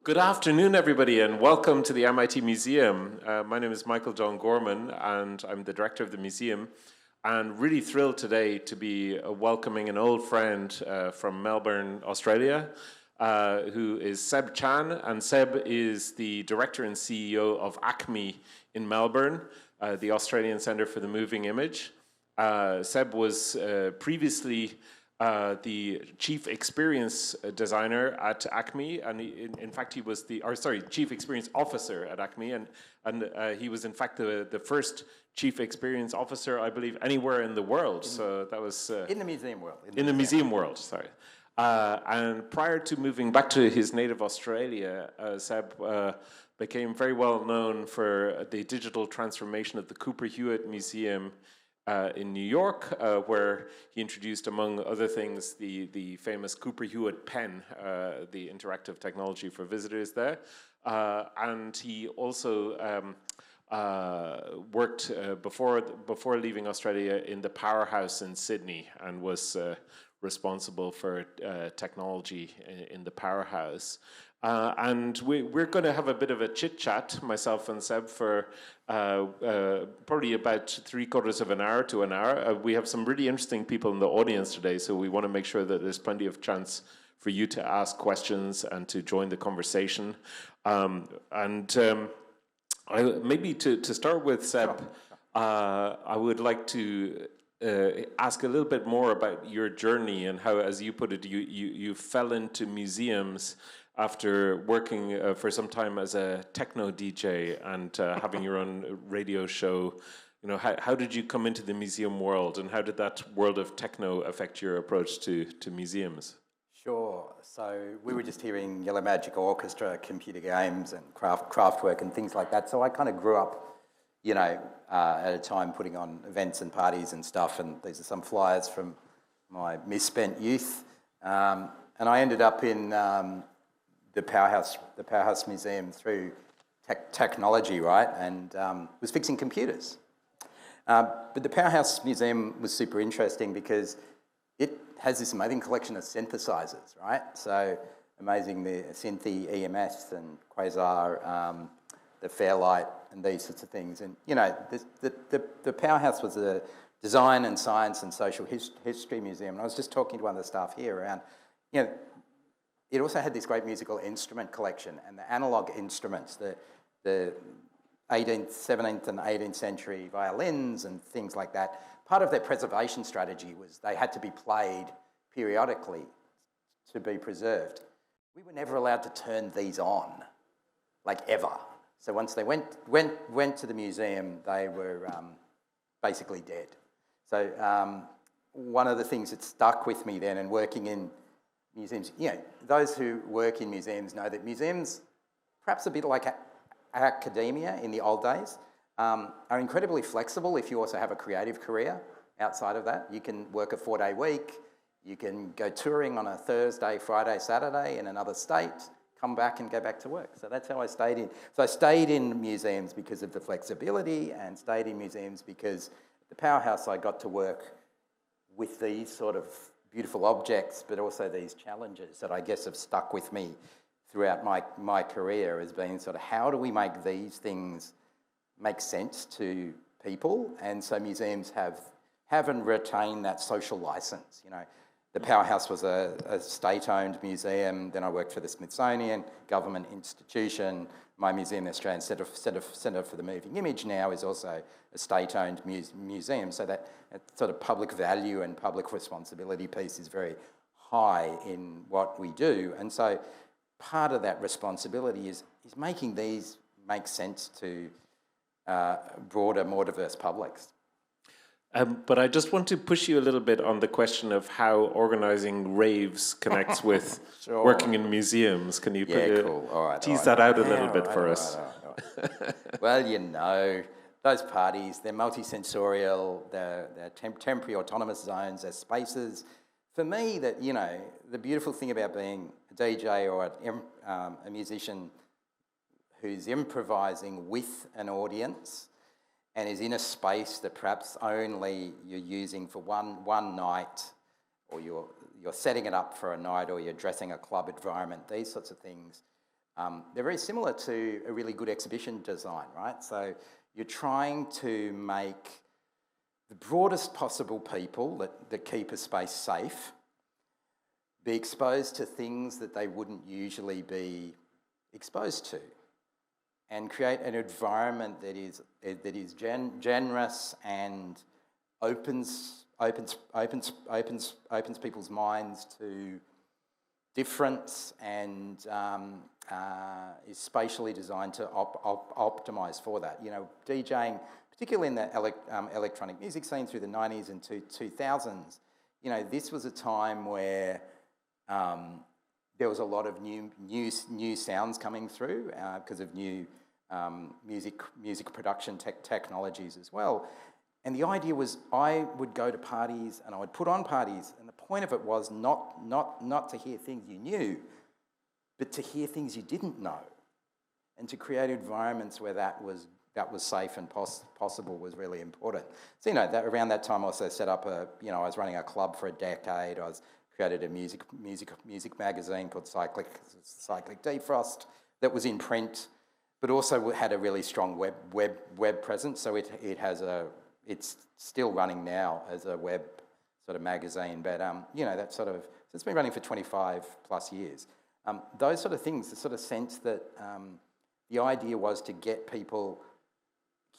Good afternoon, everybody, and welcome to the MIT Museum. My name is Michael John Gorman, and I'm the director of the museum. And really thrilled today to be welcoming an old friend from Melbourne, Australia, who is Seb Chan. And Seb is the director and CEO of ACMI in Melbourne, the Australian Centre for the Moving Image. Seb was previously the chief experience designer at ACMI, and in fact he was chief experience officer at ACMI, and he was in fact the first chief experience officer, I believe, anywhere in the world. So that was in the museum world. In the museum world, sorry. And prior to moving back to his native Australia, Seb became very well known for the digital transformation of the Cooper Hewitt Museum in New York, where he introduced, among other things, the famous Cooper Hewitt pen, the interactive technology for visitors there. And he also worked before leaving Australia in the Powerhouse in Sydney, and was responsible for technology in the Powerhouse. And we're going to have a bit of a chit-chat, myself and Seb, for probably about 3/4 of an hour to an hour. We have some really interesting people in the audience today, so we want to make sure that there's plenty of chance for you to ask questions and to join the conversation. Maybe to start with, Seb, I would like to ask a little bit more about your journey and how, as you put it, you fell into museums after working for some time as a techno DJ and having your own radio show. You know, how did you come into the museum world, and how did that world of techno affect your approach to museums? Sure. So we were just hearing Yellow Magic Orchestra, computer games and craft work and things like that. So I kind of grew up, at a time putting on events and parties and stuff. And these are some flyers from my misspent youth. And I ended up in the Powerhouse Museum through technology, right? And was fixing computers. But the Powerhouse Museum was super interesting because it has this amazing collection of synthesizers, right? So amazing, the Synthi EMS and Quasar, the Fairlight and these sorts of things. And, the Powerhouse was a design and science and social history museum. And I was just talking to one of the staff here around, it also had this great musical instrument collection, and the analog instruments, the 18th, 17th and 18th century violins and things like that. Part of their preservation strategy was they had to be played periodically to be preserved. We were never allowed to turn these on, like ever. So once they went to the museum, they were basically dead. So one of the things that stuck with me then, and working in museums, those who work in museums know that museums, perhaps a bit like academia in the old days, are incredibly flexible if you also have a creative career outside of that. You can work a 4-day week, you can go touring on a Thursday, Friday, Saturday in another state, come back and go back to work. So that's how I stayed in. So I stayed in museums because of the flexibility, and stayed in museums because at the Powerhouse I got to work with these sort of beautiful objects, but also these challenges that I guess have stuck with me throughout my career as being sort of, how do we make these things make sense to people? And so museums haven't retained that social license. The Powerhouse was a state-owned museum. Then I worked for the Smithsonian, government institution. My museum, the Australian Centre for the Moving Image, now is also a state-owned museum. So that sort of public value and public responsibility piece is very high in what we do. And so part of that responsibility is making these make sense to broader, more diverse publics. But I just want to push you a little bit on the question of how organising raves connects with Sure. working in museums. Can you cool. tease that out a little bit for us? Well, those parties, they're multisensorial, they're temporary autonomous zones, they're spaces. For me, the beautiful thing about being a DJ or a musician who's improvising with an audience and is in a space that perhaps only you're using for one night, or you're setting it up for a night, or you're dressing a club environment, these sorts of things they're very similar to a really good exhibition design, right? So you're trying to make the broadest possible people that keep a space safe be exposed to things that they wouldn't usually be exposed to, and create an environment that is generous and opens people's minds to difference, and is spatially designed to optimise for that. You know, DJing, particularly in the electronic music scene through the 90s and 2000s, you know, this was a time where there was a lot of new sounds coming through because of new music production technologies as well. And the idea was I would go to parties and I would put on parties, and the point of it was not to hear things you knew, but to hear things you didn't know, and to create environments where that was safe and possible was really important. So, you know, around that time I also set up I was running a club for a decade. I created a music magazine called Cyclic Defrost that was in print, but also had a really strong web presence. So it's still running now as a web sort of magazine, but you know, that sort of, so it's been running for 25 plus years. Those sort of things, the sort of sense that the idea was to get people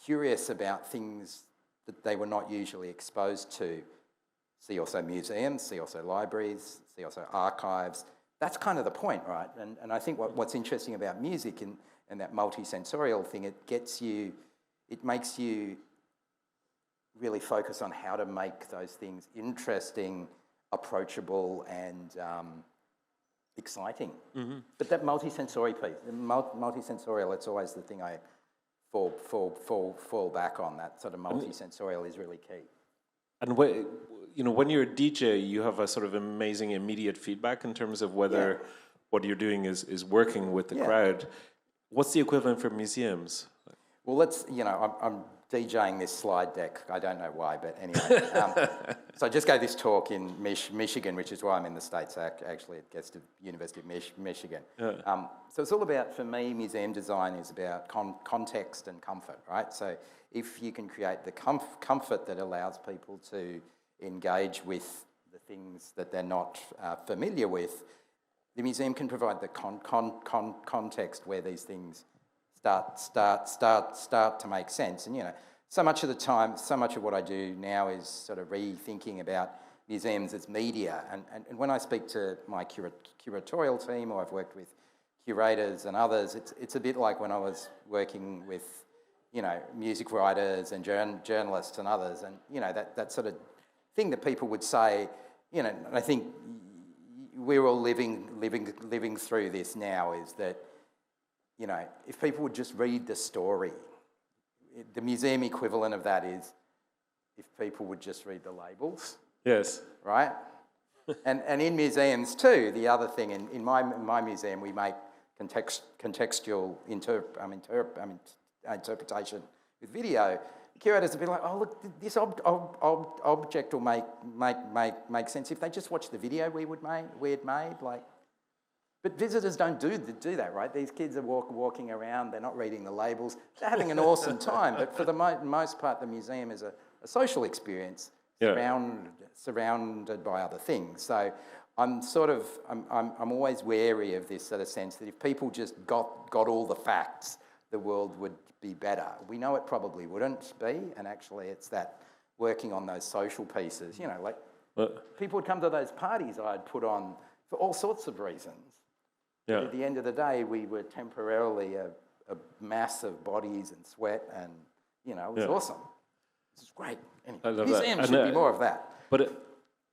curious about things that they were not usually exposed to. See also museums, see also libraries, see also archives. That's kind of the point, right? And I think what's interesting about music and that multi-sensorial thing, it makes you really focus on how to make those things interesting, approachable, and exciting. Mm-hmm. But that multi-sensory piece, multi-sensorial, it's always the thing I fall back on. That sort of multi-sensorial is really key. And when you're a DJ, you have a sort of amazing immediate feedback in terms of whether what you're doing is working with the crowd. What's the equivalent for museums? Well, I'm DJing this slide deck. I don't know why, but anyway. So I just gave this talk in Michigan, which is why I'm in the States. Actually, it gets to University of Michigan. Yeah. So it's all about, for me, museum design is about context and comfort, right? So if you can create the comfort that allows people to engage with the things that they're not familiar with, the museum can provide the context where these things start to make sense. And, you know, so much of what I do now is sort of rethinking about museums as media. And when I speak to my curatorial team, or I've worked with curators and others, it's a bit like when I was working with, you know, music writers and journalists and others. And, you know, that sort of thing that people would say, you know, and I think we're all living through this now, is that, you know, if people would just read the story, the museum equivalent of that is if people would just read the labels. Yes. Right? and in museums too, the other thing, in my museum, we make contextual interpretation with video. Curators will be like, oh, look, this object will make sense if they just watch the video we had made. Like, but visitors don't do that, right? These kids are walking around, they're not reading the labels, they're having an awesome time. But for the most part, the museum is a social experience, surrounded by other things. So I'm always wary of this sort of sense that if people just got all the facts, the world would be better. We know it probably wouldn't be, and actually it's that working on those social pieces, you know, like people would come to those parties I'd put on for all sorts of reasons. Yeah. At the end of the day, we were temporarily a mass of bodies and sweat, and, you know, it was awesome. This is great. Anyway, museums should be more of that. But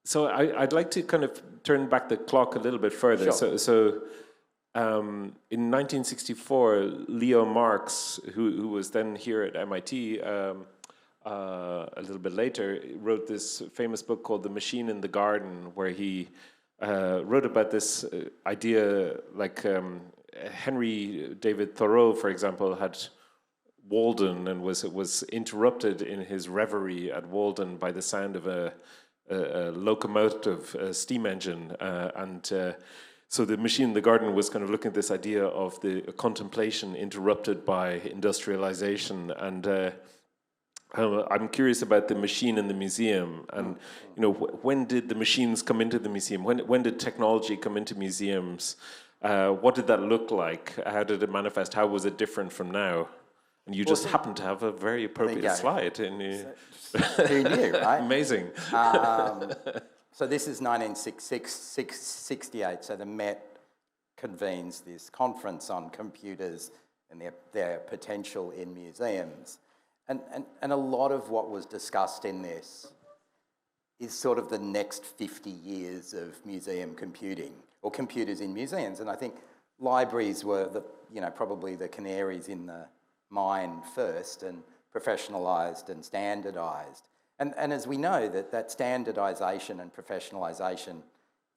so I'd like to kind of turn back the clock a little bit further. Sure. So in 1964, Leo Marx, who was then here at MIT a little bit later, wrote this famous book called The Machine in the Garden, where he wrote about this idea, like Henry David Thoreau, for example, had Walden and was interrupted in his reverie at Walden by the sound of a locomotive, a steam engine, and So the machine in the garden was kind of looking at this idea of the contemplation interrupted by industrialization, and I'm curious about the machine in the museum, and when did the machines come into the museum? When did technology come into museums? What did that look like? How did it manifest? How was it different from now? And you just happen to have a very appropriate slide. And who knew, right? Amazing. So this is 1968. So the Met convenes this conference on computers and their potential in museums. And a lot of what was discussed in this is sort of the next 50 years of museum computing, or computers in museums. And I think libraries were probably the canaries in the mine first, and professionalised and standardised. And as we know, that standardisation and professionalisation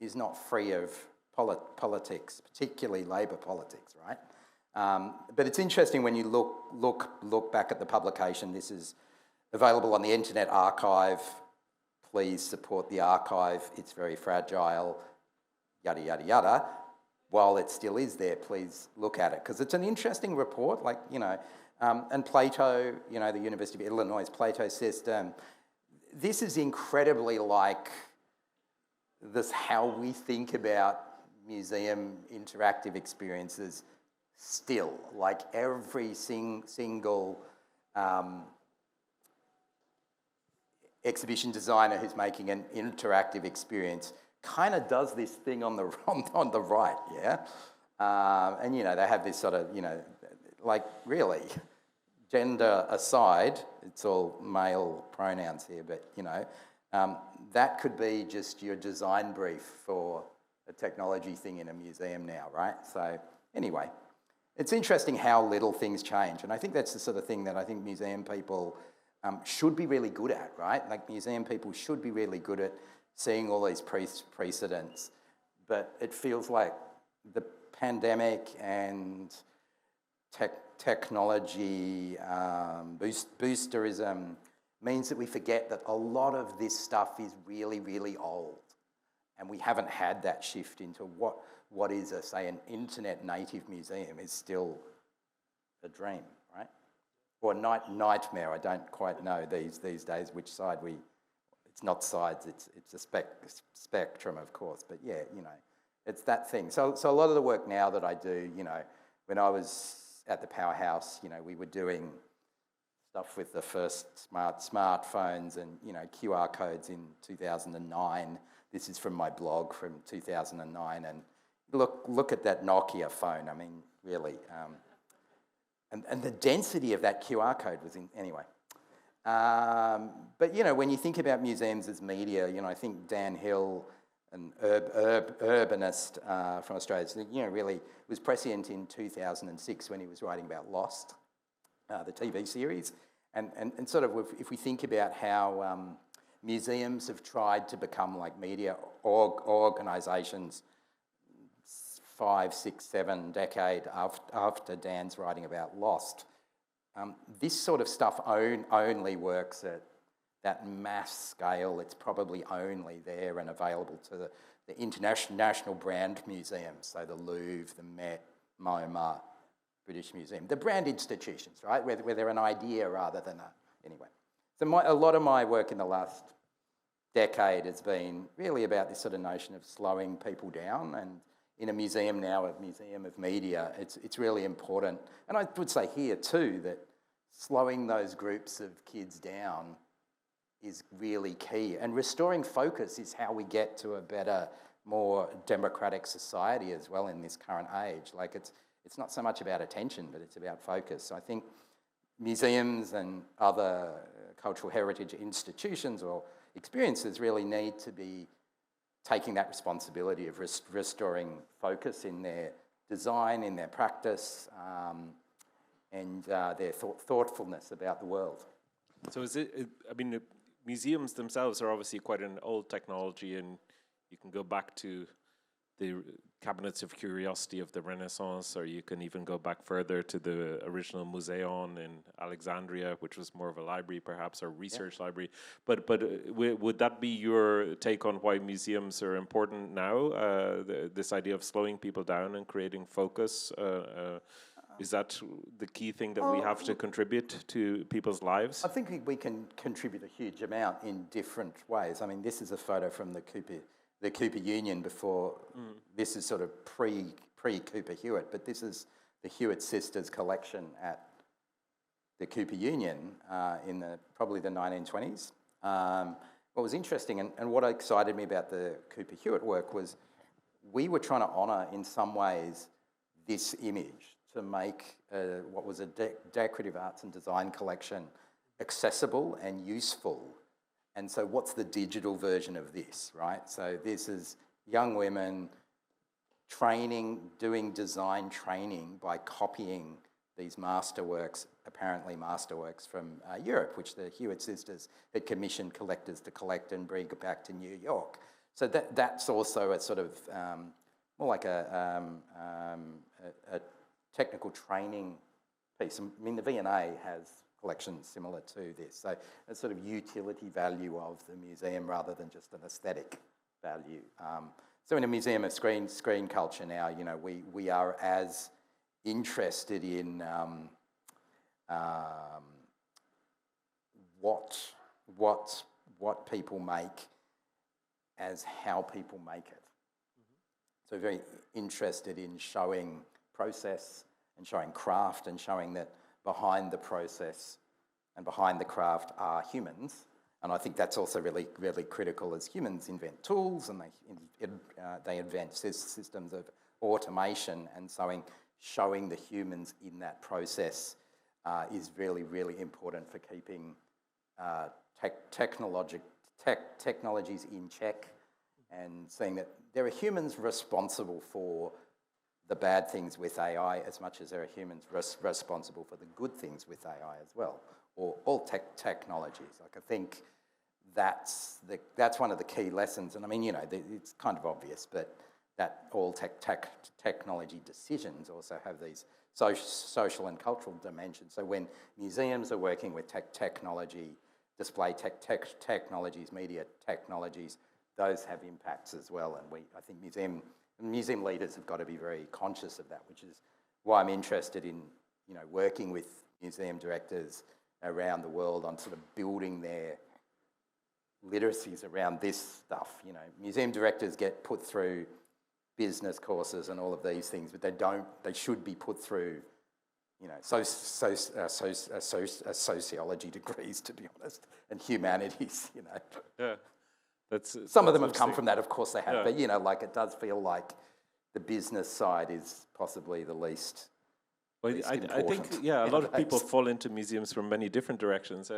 is not free of politics, particularly labour politics, right? But it's interesting when you look back at the publication. This is available on the Internet Archive. Please support the archive. It's very fragile, yada, yada, yada. While it still is there, please look at it, because it's an interesting report, and Plato, the University of Illinois' Plato system. This is incredibly like this, how we think about museum interactive experiences still. Like every single exhibition designer who's making an interactive experience kind of does this thing on the right, yeah? And, they have this sort of, really, gender aside, it's all male pronouns here, but, that could be just your design brief for a technology thing in a museum now, right? So anyway, it's interesting how little things change. And I think that's the sort of thing that I think museum people should be really good at, right? Like museum people should be really good at seeing all these precedents. But it feels like the pandemic and technology, boosterism means that we forget that a lot of this stuff is really, really old. And we haven't had that shift into what is, say, an internet native museum is still a dream, right? Or nightmare. I don't quite know these days which side it's not sides, it's a spectrum, of course. But yeah, it's that thing. So a lot of the work now that I do, when I was at the Powerhouse, we were doing stuff with the first smartphones and, QR codes in 2009. This is from my blog from 2009. And look at that Nokia phone. I mean, really. And the density of that QR code was anyway. But, when you think about museums as media, I think Dan Hill, an urbanist from Australia, really was prescient in 2006 when he was writing about Lost, the TV series. And sort of if we think about how museums have tried to become like media organisations 5, 6, 7 decades after Dan's writing about Lost, this sort of stuff only works at that mass scale. It's probably only there and available to the international brand museums, so the Louvre, the Met, MoMA, British Museum, the brand institutions, right, where they're an idea rather than anyway. So a lot of my work in the last decade has been really about this sort of notion of slowing people down, and in a museum now, a museum of media, it's really important. And I would say here too that slowing those groups of kids down is really key. And restoring focus is how we get to a better, more democratic society as well in this current age. Like it's not so much about attention, but it's about focus. So I think museums and other cultural heritage institutions or experiences really need to be taking that responsibility of restoring focus in their design, in their practice, and their thoughtfulness about the world. So museums themselves are obviously quite an old technology, and you can go back to the cabinets of curiosity of the Renaissance, or you can even go back further to the original Museon in Alexandria, which was more of a library perhaps, or research library. But would that be your take on why museums are important now? This idea of slowing people down and creating focus, is that the key thing that we have to contribute to people's lives? I think we can contribute a huge amount in different ways. I mean, this is a photo from the Cooper Union before. This is sort of pre-Cooper Hewitt, but this is the Hewitt sisters' collection at the Cooper Union in probably the 1920s. What was interesting and what excited me about the Cooper Hewitt work was we were trying to honour in some ways this image, to make what was a decorative arts and design collection accessible and useful. And so what's the digital version of this, right? So this is young women training, doing design training by copying these masterworks, apparently masterworks from Europe, which the Hewitt sisters had commissioned collectors to collect and bring back to New York. So that's also a sort of more like a technical training piece. I mean, the V&A has collections similar to this. So a sort of utility value of the museum rather than just an aesthetic value. So in a museum of screen culture now, you know, we are as interested in what people make as how people make it. So very interested in showing process and showing craft and showing that behind the process and behind the craft are humans. And I think that's also really, really critical as humans invent tools and they invent systems of automation, and showing the humans in that process is really, really important for keeping technologies in check and seeing that there are humans responsible for the bad things with AI as much as there are humans responsible for the good things with AI as well, or all technologies. Like, I think that's one of the key lessons. And I mean, you know, it's kind of obvious, but that all technology decisions also have these social and cultural dimensions. So when museums are working with technology, display technologies, media technologies, those have impacts as well. And I think museum leaders have got to be very conscious of that, which is why I'm interested in, you know, working with museum directors around the world on sort of building their literacies around this stuff. You know, museum directors get put through business courses and all of these things, but they should be put through, you know, sociology degrees, to be honest, and humanities, you know. Yeah. Some of them have come from that, of course they have, but, you know, like, it does feel like the business side is possibly the least. Well, I think, yeah, a lot of people fall into museums from many different directions.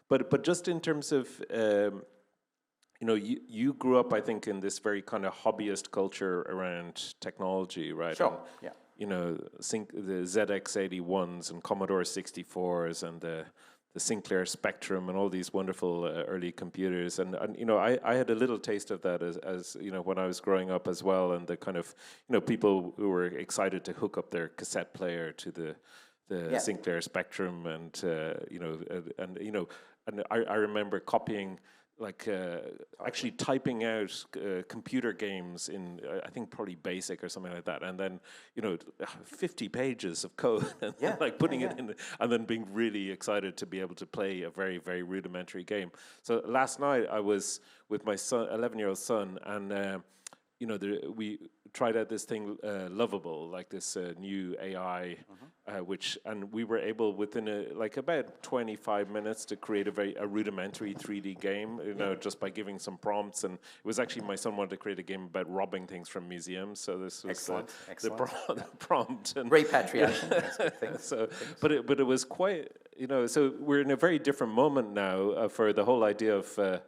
But just in terms of, you know, you grew up, I think, in this very kind of hobbyist culture around technology, right? Sure, and, yeah. You know, the ZX81s and Commodore 64s and the Sinclair Spectrum and all these wonderful early computers, and you know, I had a little taste of that as you know, when I was growing up as well, and the kind of, you know, people who were excited to hook up their cassette player to the Sinclair Spectrum, and I remember copying, like actually typing out computer games in I think probably BASIC or something like that, and then, you know, 50 pages of code and like putting it in, and then being really excited to be able to play a very, very rudimentary game. So last night I was with my son, 11-year-old son, and you know, we tried out this thing, Lovable, like this new AI, and we were able within about 25 minutes to create a rudimentary 3D game, you know, just by giving some prompts. And it was actually, my son wanted to create a game about robbing things from museums, so this was the prompt. And repatriation. But it was quite, you know, so we're in a very different moment now for the whole idea of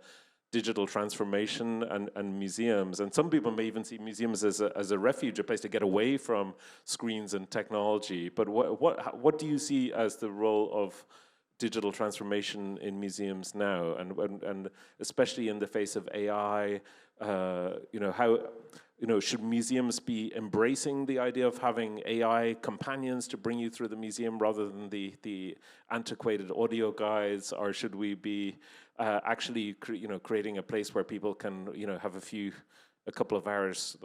digital transformation and museums, and some people may even see museums as a refuge, a place to get away from screens and technology. But what do you see as the role of digital transformation in museums now, and especially in the face of AI, should museums be embracing the idea of having AI companions to bring you through the museum rather than the antiquated audio guides, or should we be actually creating a place where people can have a couple of hours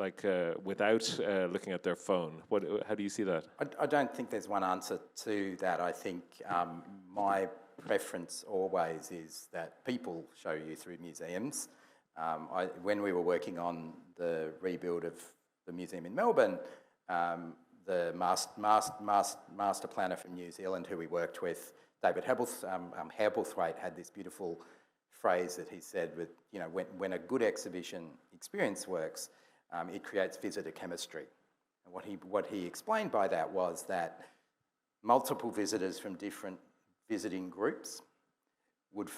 without looking at their phone? How do you see that? I don't think there's one answer to that. I think my preference always is that people show you through museums. When we were working on the rebuild of the museum in Melbourne, the master planner from New Zealand who we worked with, David Hebblethwaite, had this beautiful phrase that he said, when a good exhibition experience works, it creates visitor chemistry. And what he explained by that was that multiple visitors from different visiting groups would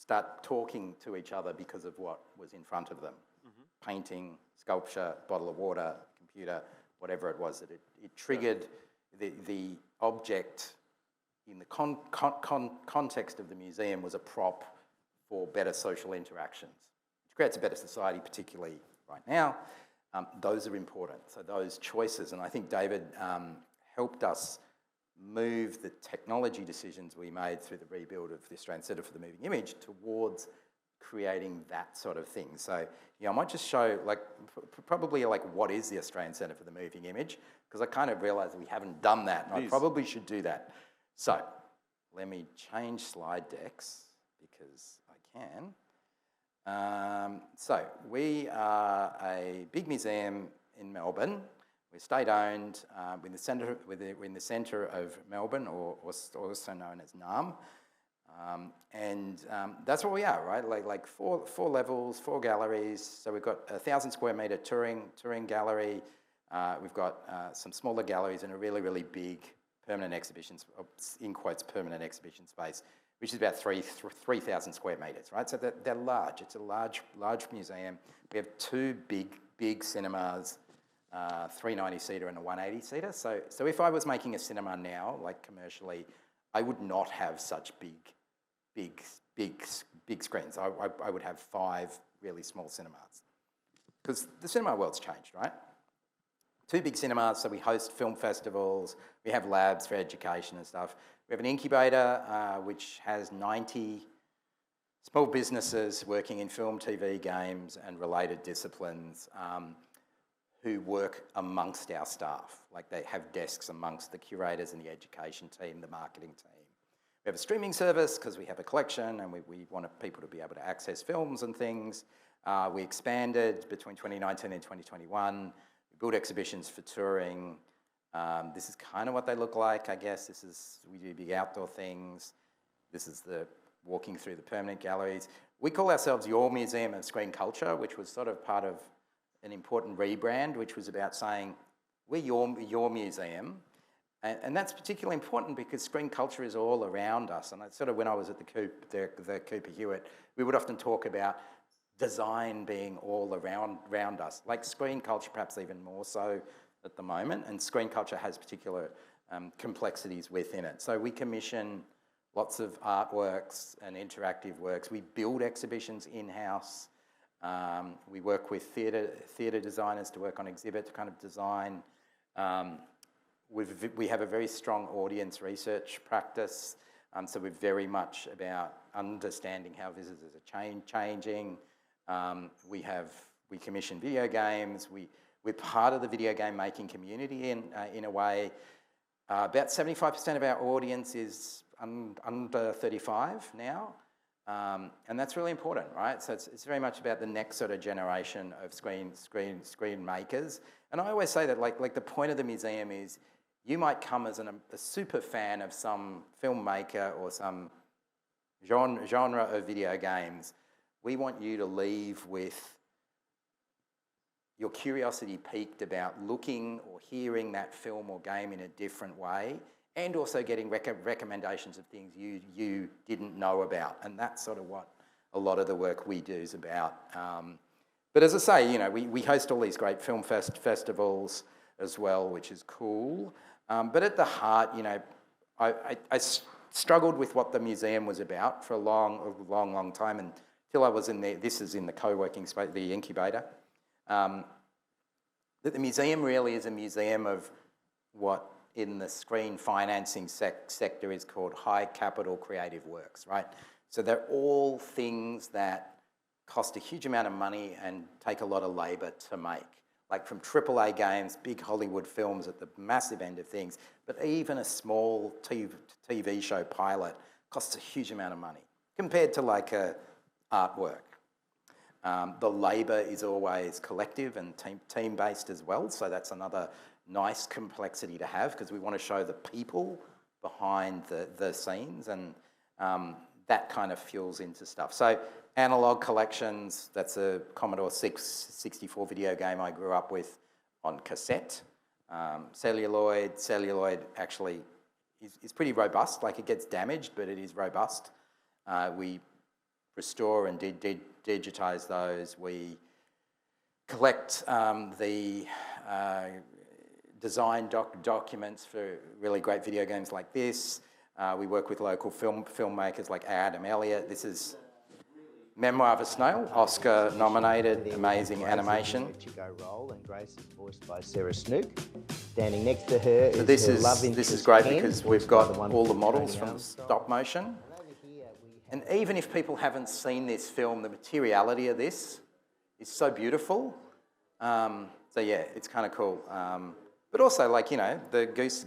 start talking to each other because of what was in front of them. Mm-hmm. Painting, sculpture, bottle of water, computer, whatever it was, that it triggered the object in the context of the museum was a prop for better social interactions, which creates a better society, particularly right now. Those are important, so those choices, and I think David helped us move the technology decisions we made through the rebuild of the Australian Centre for the Moving Image towards creating that sort of thing. So, I might just show, probably what is the Australian Centre for the Moving Image, because I kind of realised we haven't done that, and I probably should do that. So, let me change slide decks, because I can. So, we are a big museum in Melbourne. We're state-owned. We're in the centre of Melbourne, or also known as NAM. And that's what we are, right? Like four levels, 4 galleries. So we've got a 1,000 square metre touring gallery. We've got some smaller galleries and a really, really big permanent exhibitions, in quotes, permanent exhibition space, which is about 3,000 square metres, right? So they're large. It's a large museum. We have 2 big cinemas, 390-seater and a 180-seater. So if I was making a cinema now, commercially, I would not have such big screens. I would have 5 really small cinemas, because the cinema world's changed, right? 2 big cinemas, so we host film festivals, we have labs for education and stuff. We have an incubator which has 90 small businesses working in film, TV, games and related disciplines who work amongst our staff. They have desks amongst the curators and the education team, the marketing team. We have a streaming service because we have a collection and we want people to be able to access films and things. We expanded between 2019 and 2021. Build exhibitions for touring. This is kind of what they look like, I guess. We do big outdoor things. This is the walking through the permanent galleries. We call ourselves Your Museum of Screen Culture, which was sort of part of an important rebrand, which was about saying, we're your museum. And that's particularly important because screen culture is all around us. And sort of when I was at the Cooper Hewitt, we would often talk about design being all around us, like screen culture perhaps even more so at the moment, and screen culture has particular complexities within it. So we commission lots of artworks and interactive works. We build exhibitions in-house. We work with theatre designers to work on exhibit kind of design. We have a very strong audience research practice, so we're very much about understanding how visitors are changing. We commission video games. We're part of the video game making community in a way. About 75% of our audience is under 35 now, and that's really important, right? So it's very much about the next sort of generation of screen makers. And I always say that like the point of the museum is you might come as a super fan of some filmmaker or some genre of video games. We want you to leave with your curiosity piqued about looking or hearing that film or game in a different way, and also getting recommendations of things you didn't know about. And that's sort of what a lot of the work we do is about. But as I say, we host all these great film festivals as well, which is cool. But at the heart, I struggled with what the museum was about for a long time until I was in there. This is in the co-working space, the incubator. That the museum really is a museum of what in the screen financing sector is called high capital creative works, right? So they're all things that cost a huge amount of money and take a lot of labour to make. Like from AAA games, big Hollywood films at the massive end of things, but even a small TV show pilot costs a huge amount of money compared to like a artwork. The labour is always collective and team-based as well, so that's another nice complexity to have because we want to show the people behind the scenes, and that kind of fuels into stuff. So analog collections, that's a Commodore 64 video game I grew up with on cassette. Celluloid actually is pretty robust, like it gets damaged, but it is robust. We restore and digitize those. We collect the design documents for really great video games like this. We work with local filmmakers like Adam Elliott. This is Memoir of a Snail, Oscar nominated, amazing animation. Role, and Grace is voiced by Sarah Snook. Standing next to her so this is great because we've got all the models from the stop motion. And even if people haven't seen this film, the materiality of this is so beautiful. So yeah, it's kind of cool. But also, like, you know, the Goose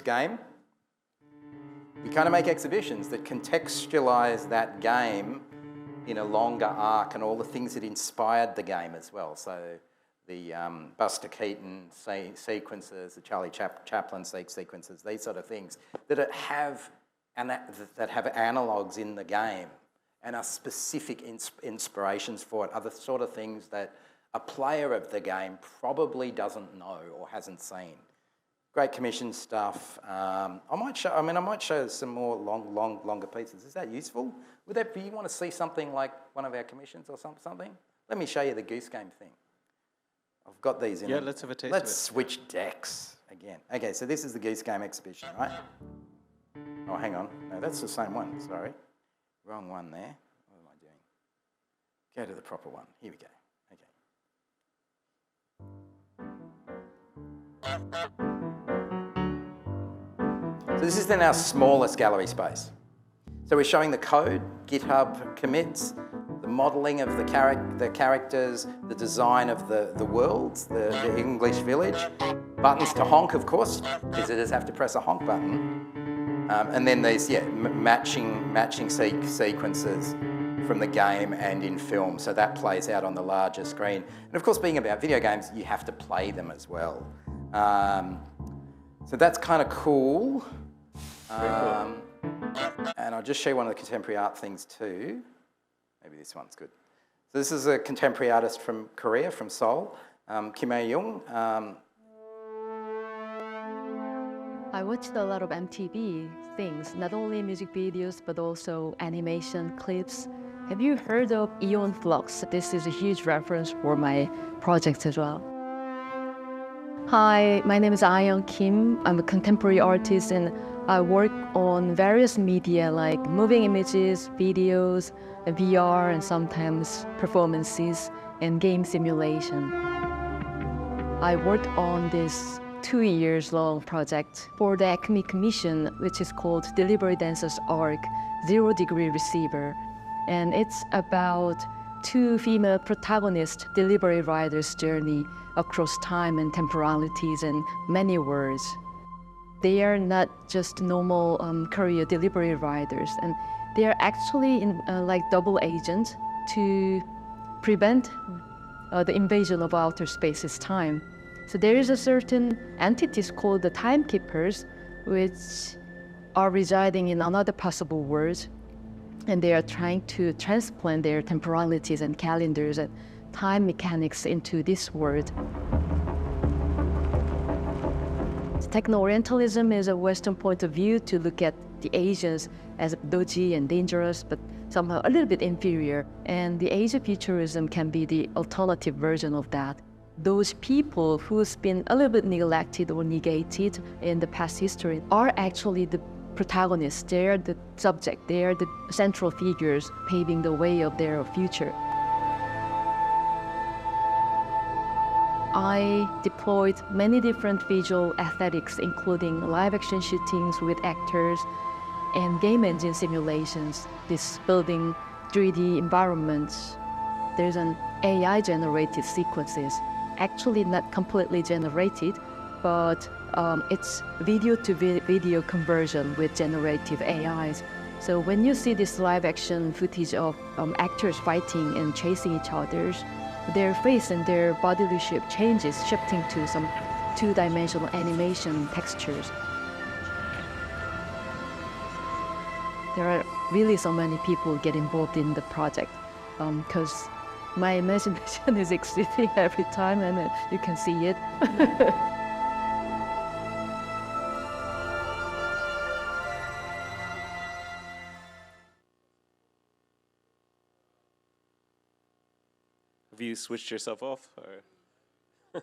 game, we kind of make exhibitions that contextualise that game in a longer arc and all the things that inspired the game as well. So the Buster Keaton sequences, the Charlie Chaplin sequences, these sort of things that have analogues in the game and are specific inspirations for it, are the sort of things that a player of the game probably doesn't know or hasn't seen. Great commission stuff. I might show some more longer pieces. Is that useful? Would that be, you want to see something like one of our commissions or something? Let me show you the Goose Game thing. I've got these in. Yeah, let's have a taste. Let's switch decks again. Okay, so this is the Goose Game exhibition, right? Oh, hang on. No, that's the same one. Sorry, wrong one there. What am I doing? Go to the proper one. Here we go. Okay. So this is then our smallest gallery space. So we're showing the code, GitHub commits, the modelling of the characters, the design of the worlds, the English village, buttons to honk, of course, visitors have to press a honk button, and then these matching sequences from the game and in film, so that plays out on the larger screen. And of course, being about video games, you have to play them as well. So that's kind of cool. And I'll just show you one of the contemporary art things too. Maybe this one's good. So this is a contemporary artist from Korea, from Seoul, Kim Ae-young. I watched a lot of MTV things, not only music videos, but also animation clips. Have you heard of Eon Flux? This is a huge reference for my project as well. Hi, my name is Ae-young Kim. I'm a contemporary artist and I work on various media like moving images, videos, VR, and sometimes performances and game simulation. I worked on this 2 years long project for the ACMI Commission, which is called Delivery Dancers Arc, 0 Degree Receiver. And it's about 2 female protagonist delivery riders' journey across time and temporalities and many worlds. They are not just normal courier delivery riders, and they are actually like double agents to prevent the invasion of outer space's time. So there is a certain entities called the timekeepers, which are residing in another possible world, and they are trying to transplant their temporalities and calendars and time mechanics into this world. Techno-Orientalism is a Western point of view to look at the Asians as dodgy and dangerous, but somehow a little bit inferior. And the Asia futurism can be the alternative version of that. Those people who's been a little bit neglected or negated in the past history are actually the protagonists, they're the subject, they're the central figures paving the way of their future. I deployed many different visual aesthetics, including live-action shootings with actors and game engine simulations, this building 3D environments. There's an AI-generated sequences, actually not completely generated, but it's video-to-video conversion with generative AIs. So when you see this live-action footage of actors fighting and chasing each other, their face and their bodily shape changes, shifting to some two-dimensional animation textures. There are really so many people get involved in the project because my imagination is exceeding every time, and you can see it. Have you switched yourself off? Or?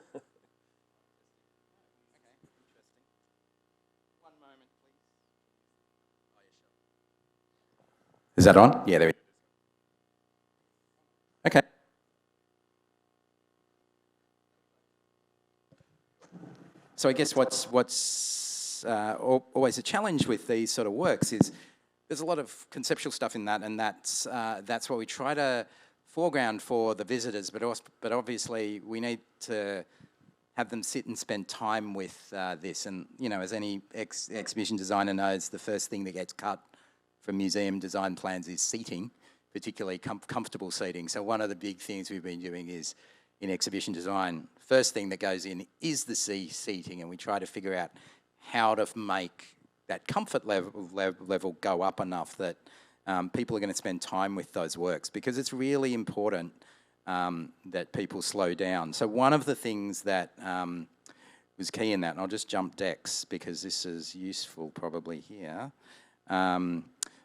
Is that on? Yeah, there it is. Okay. So I guess what's always a challenge with these sort of works is there's a lot of conceptual stuff in that, and that's what we try to foreground for the visitors, but obviously we need to have them sit and spend time with this. And, you know, as any exhibition designer knows, the first thing that gets cut from museum design plans is seating, particularly comfortable seating. So one of the big things we've been doing is, in exhibition design, first thing that goes in is the seating, and we try to figure out how to make that comfort level go up enough that people are going to spend time with those works, because it's really important that people slow down. So one of the things that was key in that, and I'll just jump decks because this is useful probably here.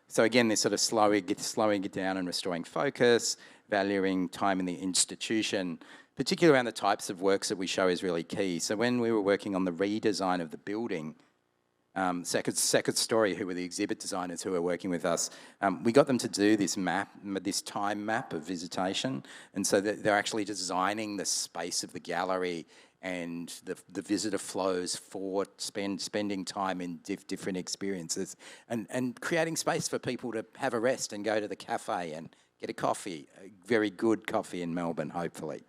So again, this sort of slowing it down and restoring focus, valuing time in the institution, particularly around the types of works that we show is really key. So when we were working on the redesign of the building, Second Story, who were the exhibit designers who were working with us, we got them to do this map, this time map of visitation, and so they're actually designing the space of the gallery and the visitor flows for spending time in different experiences, and creating space for people to have a rest and go to the cafe and get a coffee, a very good coffee in Melbourne, hopefully.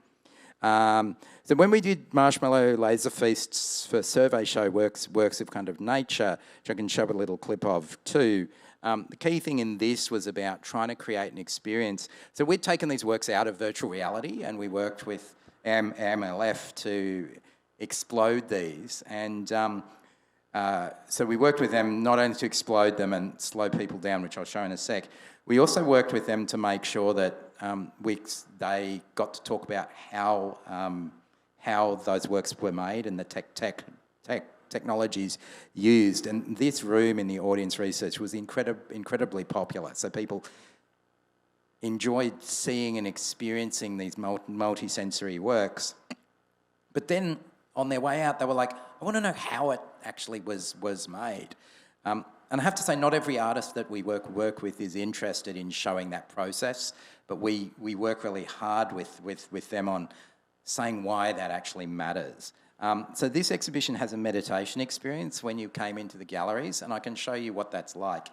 So when we did Marshmallow Laser Feasts for survey show works of kind of nature, which I can show a little clip of too, the key thing in this was about trying to create an experience. So we'd taken these works out of virtual reality, and we worked with MLF to explode these. And so we worked with them not only to explode them and slow people down, which I'll show in a sec, we also worked with them to make sure that they got to talk about how those works were made and the technologies used. And this room in the audience research was incredibly popular. So people enjoyed seeing and experiencing these multi-sensory works. But then on their way out, they were like, I want to know how it actually was made. And I have to say, not every artist that we work with is interested in showing that process, but we work really hard with them on saying why that actually matters. So this exhibition has a meditation experience when you came into the galleries, and I can show you what that's like.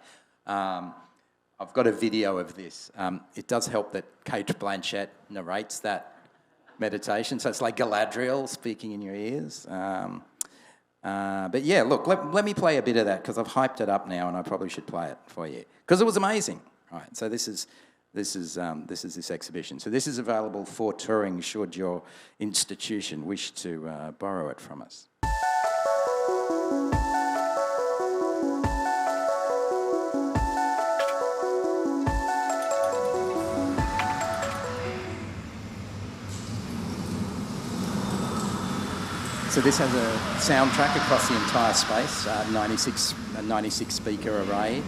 I've got a video of this. It does help that Kate Blanchett narrates that meditation, so it's like Galadriel speaking in your ears. But yeah, look, let me play a bit of that because I've hyped it up now, and I probably should play it for you because it was amazing. All right, so this is this exhibition. So this is available for touring should your institution wish to borrow it from us. So this has a soundtrack across the entire space, 96 speaker array.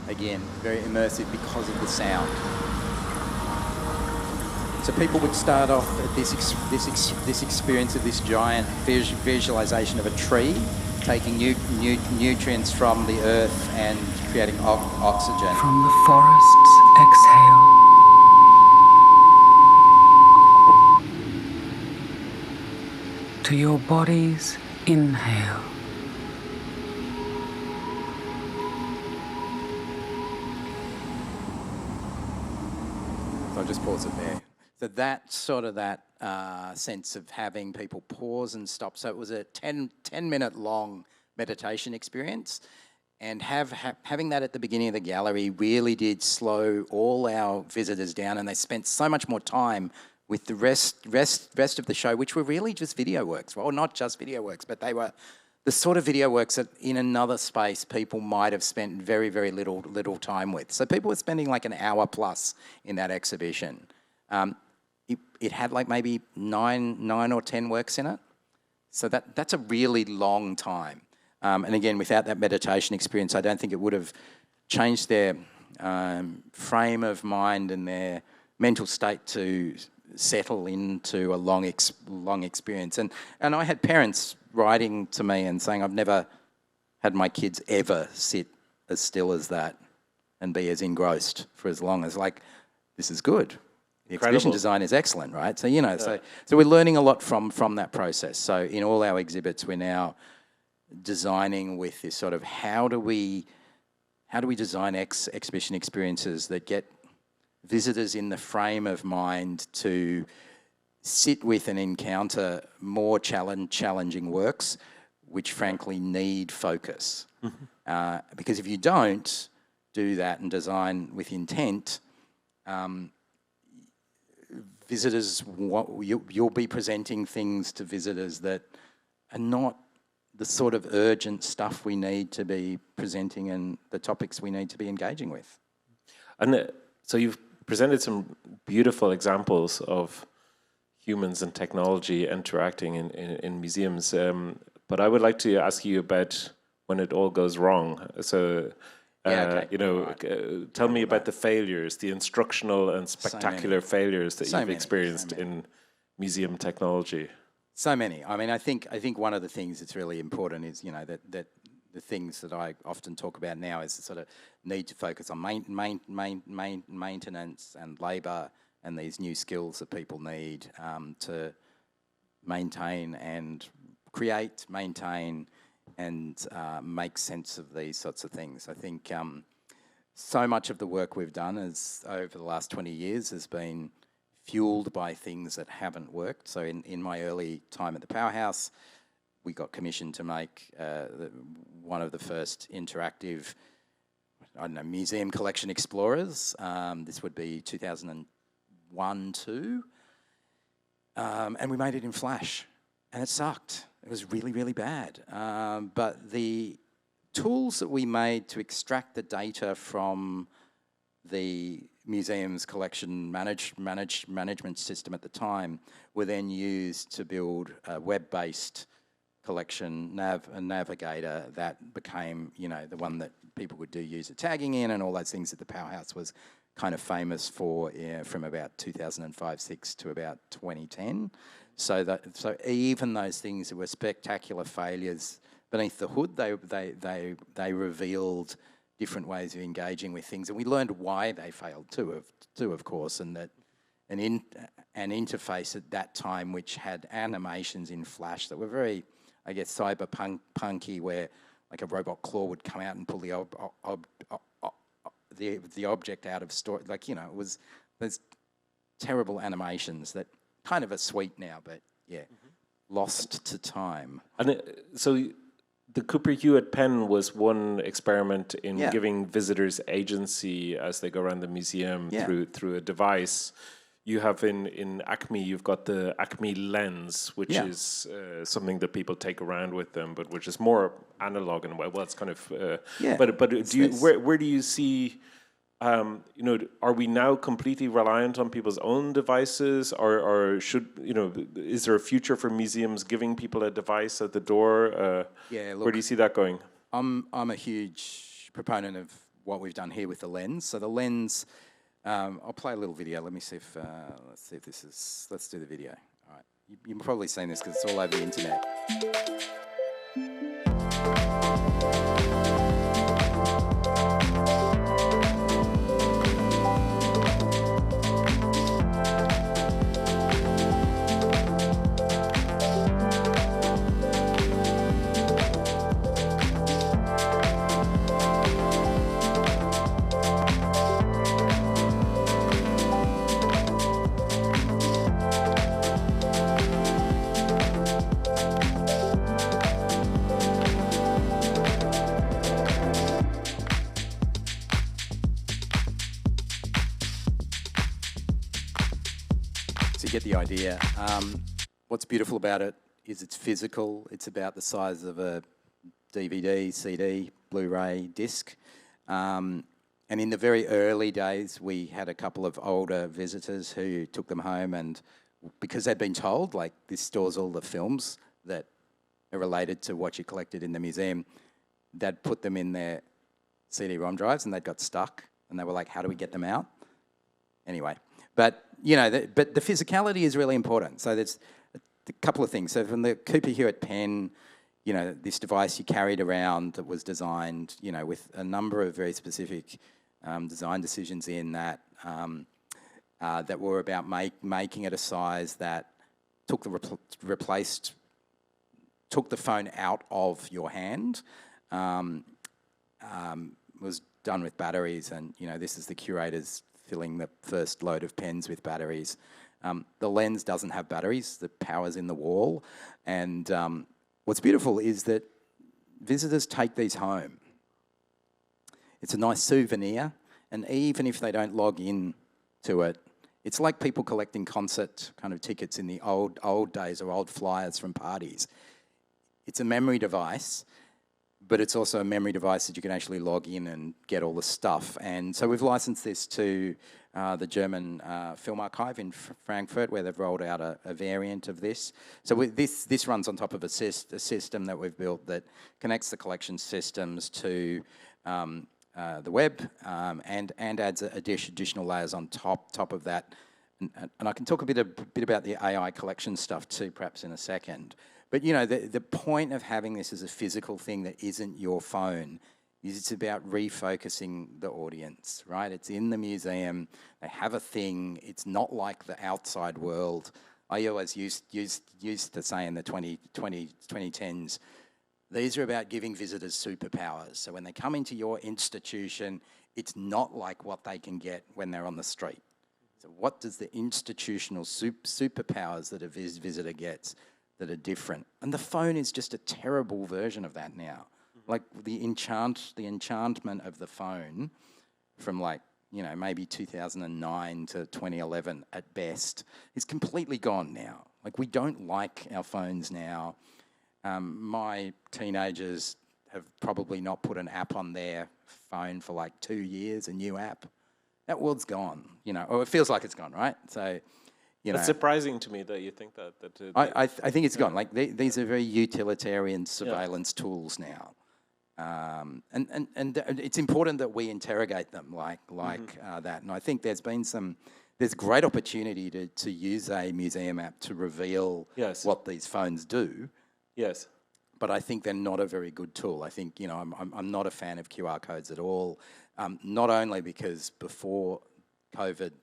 Again, very immersive because of the sound. So people would start off at this experience of this giant visualization of a tree. So taking nutrients from the earth and creating oxygen. From the forests, exhale. To your body's inhale. So I'll just pause it there. So that sort of sense of having people pause and stop. So it was a 10-minute long meditation experience, and having that at the beginning of the gallery really did slow all our visitors down, and they spent so much more time with the rest of the show, which were really just video works. Well, not just video works, but they were the sort of video works that in another space people might have spent very, very little time with. So people were spending like an hour plus in that exhibition. It had like maybe nine or 10 works in it. So that's a really long time. And again, without that meditation experience, I don't think it would have changed their frame of mind and their mental state to settle into a long experience. And I had parents writing to me and saying, I've never had my kids ever sit as still as that and be as engrossed for as long as, like, this is good. The exhibition design is excellent, right? So, you know, so we're learning a lot from that process. So in all our exhibits, we're now designing with this sort of how do we design exhibition experiences that get visitors in the frame of mind to sit with and encounter more challenging works, which frankly need focus. Because if you don't do that and design with intent, visitors, you'll be presenting things to visitors that are not the sort of urgent stuff we need to be presenting and the topics we need to be engaging with. And so you've presented some beautiful examples of humans and technology interacting in museums, but I would like to ask you about when it all goes wrong. So, tell me about the failures, the instructional and spectacular failures that you've experienced in museum technology. So many. I mean, I think one of the things that's really important is, you know, that the things that I often talk about now is the sort of need to focus on maintenance and labour and these new skills that people need to maintain and create, maintain and make sense of these sorts of things. I think so much of the work we've done over the last 20 years has been fueled by things that haven't worked. So in my early time at the Powerhouse, we got commissioned to make one of the first interactive, museum collection explorers. This would be 2001, 2. And we made it in Flash, and it sucked. It was really, really bad. But the tools that we made to extract the data from the museum's collection management system at the time were then used to build a web-based collection navigator that became, the one that people would do user tagging in and all those things that the Powerhouse was kind of famous for from about 2005-06 to about 2010. So even those things that were spectacular failures beneath the hood, they revealed different ways of engaging with things, and we learned why they failed too, of course, and that an interface at that time which had animations in Flash that were very, I guess, cyberpunky, where like a robot claw would come out and pull the object out of storage. It was those terrible animations that kind of are sweet now, but lost to time. And so the Cooper Hewitt pen was one experiment in giving visitors agency as they go around the museum through a device. You have in ACMI, you've got the ACMI lens, which is something that people take around with them, but which is more analog in a way. Well, it's kind of. But where do you see? Are we now completely reliant on people's own devices, or is there a future for museums giving people a device at the door? Where do you see that going? I'm a huge proponent of what we've done here with the lens. So the lens, I'll play a little video. Let me see if this is. Let's do the video. All right, you've probably seen this because it's all over the internet. So you get the idea. What's beautiful about it is it's physical. It's about the size of a DVD, CD, Blu-ray disc. And in the very early days, we had a couple of older visitors who took them home, and because they'd been told, like, this stores all the films that are related to what you collected in the museum, they'd put them in their CD-ROM drives and they'd got stuck, and they were like, how do we get them out? Anyway, but, you know, but the physicality is really important. So there's a couple of things. So from the Cooper Hewitt pen, you know, this device you carried around that was designed, you know, with a number of very specific design decisions in that that were about making it a size that took the took the phone out of your hand. Was done with batteries, and you know, this is the curators filling the first load of pens with batteries. The lens doesn't have batteries; the power's in the wall. And what's beautiful is that visitors take these home. It's a nice souvenir, and even if they don't log in to it, it's like people collecting concert kind of tickets in the old days, or old flyers from parties. It's a memory device, but it's also a memory device that you can actually log in and get all the stuff. And so we've licensed this to the German Film Archive in Frankfurt, where they've rolled out a variant of this. So this runs on top of a system that we've built that connects the collection systems to the web and adds additional layers on top of that. And I can talk a bit about the AI collection stuff too, perhaps in a second. But you know, the point of having this as a physical thing that isn't your phone is it's about refocusing the audience, right? It's in the museum, they have a thing, it's not like the outside world. I always used to say in the 2010s, these are about giving visitors superpowers. So when they come into your institution, it's not like what they can get when they're on the street. So what does the institutional superpowers that a visitor gets that are different? And the phone is just a terrible version of that now. Like the enchantment of the phone from, like, you know, maybe 2009 to 2011 at best is completely gone now. Like, we don't like our phones now. My teenagers have probably not put an app on their phone for like 2 years, a new app. That world's gone, you know, or it feels like it's gone, right? So, you know. It's surprising to me that you think that. I think it's gone. Like, these are very utilitarian surveillance tools now. And it's important that we interrogate them like that. And I think there's great opportunity to use a museum app to reveal what these phones do. Yes. But I think they're not a very good tool. I think, you know, I'm not a fan of QR codes at all. Not only because before COVID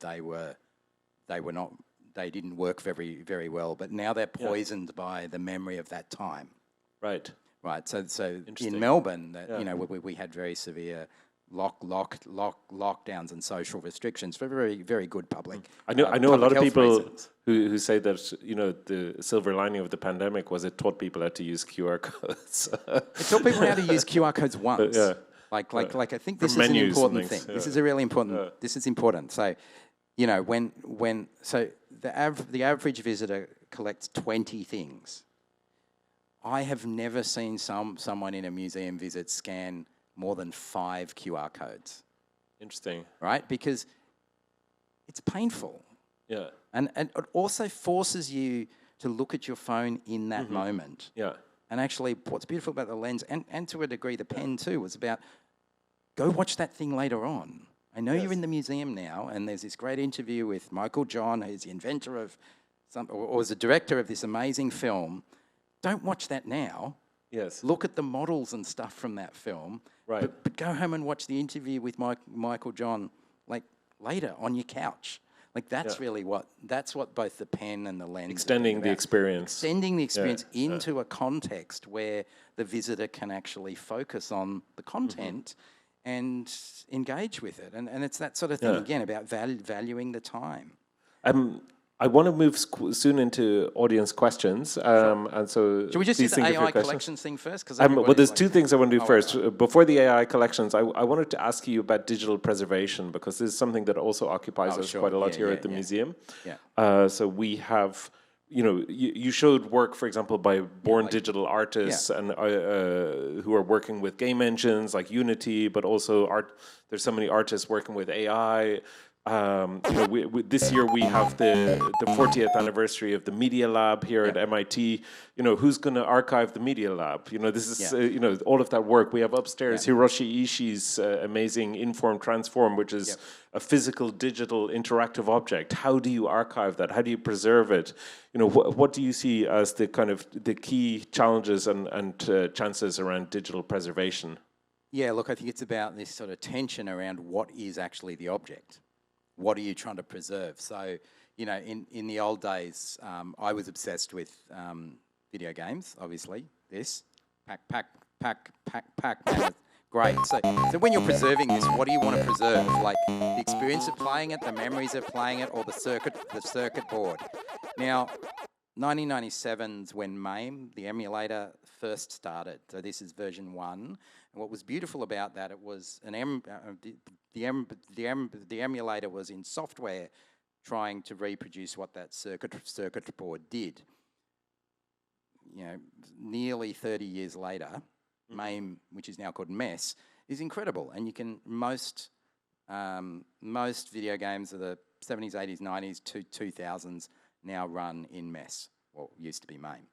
they didn't work very, very well, but now they're poisoned by the memory of that time. Right. Right. So in Melbourne, you know, we had very severe lockdowns and social restrictions for very, very good public. I know a lot of people reasons. who say that, you know, the silver lining of the pandemic was it taught people how to use QR codes. It taught people how to use QR codes once. Like I think this is an important thing. This is a really important. This is important. So, you know, so the average visitor collects 20 things. I have never seen someone in a museum visit scan more than 5 QR codes. Interesting. Right? Because it's painful. Yeah. And it also forces you to look at your phone in that moment. Yeah. And actually, what's beautiful about the lens, and to a degree the pen too, was about go watch that thing later on. I know you're in the museum now, and there's this great interview with Michael John, who's the inventor of or was the director of this amazing film. Don't watch that now. Yes. Look at the models and stuff from that film. Right. But go home and watch the interview with Michael John, like, later on your couch. Like, that's really that's what both the pen and the lens Extending the experience. Extending the experience into a context where the visitor can actually focus on the content and engage with it. And it's that sort of thing, again, about valuing the time. I want to move soon into audience questions, and so should we just do the AI collections thing first? Well, there's two things I want to do first. Before the AI collections, I wanted to ask you about digital preservation, because this is something that also occupies us quite a lot here at the museum. Yeah. So we have, you showed work, for example, by born digital artists and who are working with game engines like Unity, but also there's so many artists working with AI. This year we have the 40th anniversary of the Media Lab here at MIT. Who's going to archive the Media Lab? This is all of that work. We have upstairs Hiroshi Ishii's amazing Inform Transform, which is a physical, digital, interactive object. How do you archive that? How do you preserve it? What do you see as the kind of the key challenges and chances around digital preservation? Yeah, look, I think it's about this sort of tension around what is actually the object. What are you trying to preserve? So, in the old days, I was obsessed with video games, obviously. This, pack, great. So when you're preserving this, what do you want to preserve? Like the experience of playing it, the memories of playing it, or the circuit board? Now, 1997's when MAME, the emulator, first started. So this is version 1. And what was beautiful about that, it was the emulator was in software trying to reproduce what that circuit board did. Nearly 30 years later, MAME, which is now called MES, is incredible. And you can, most video games of the 70s, 80s, 90s, 2000s now run in MES, or used to be MAME.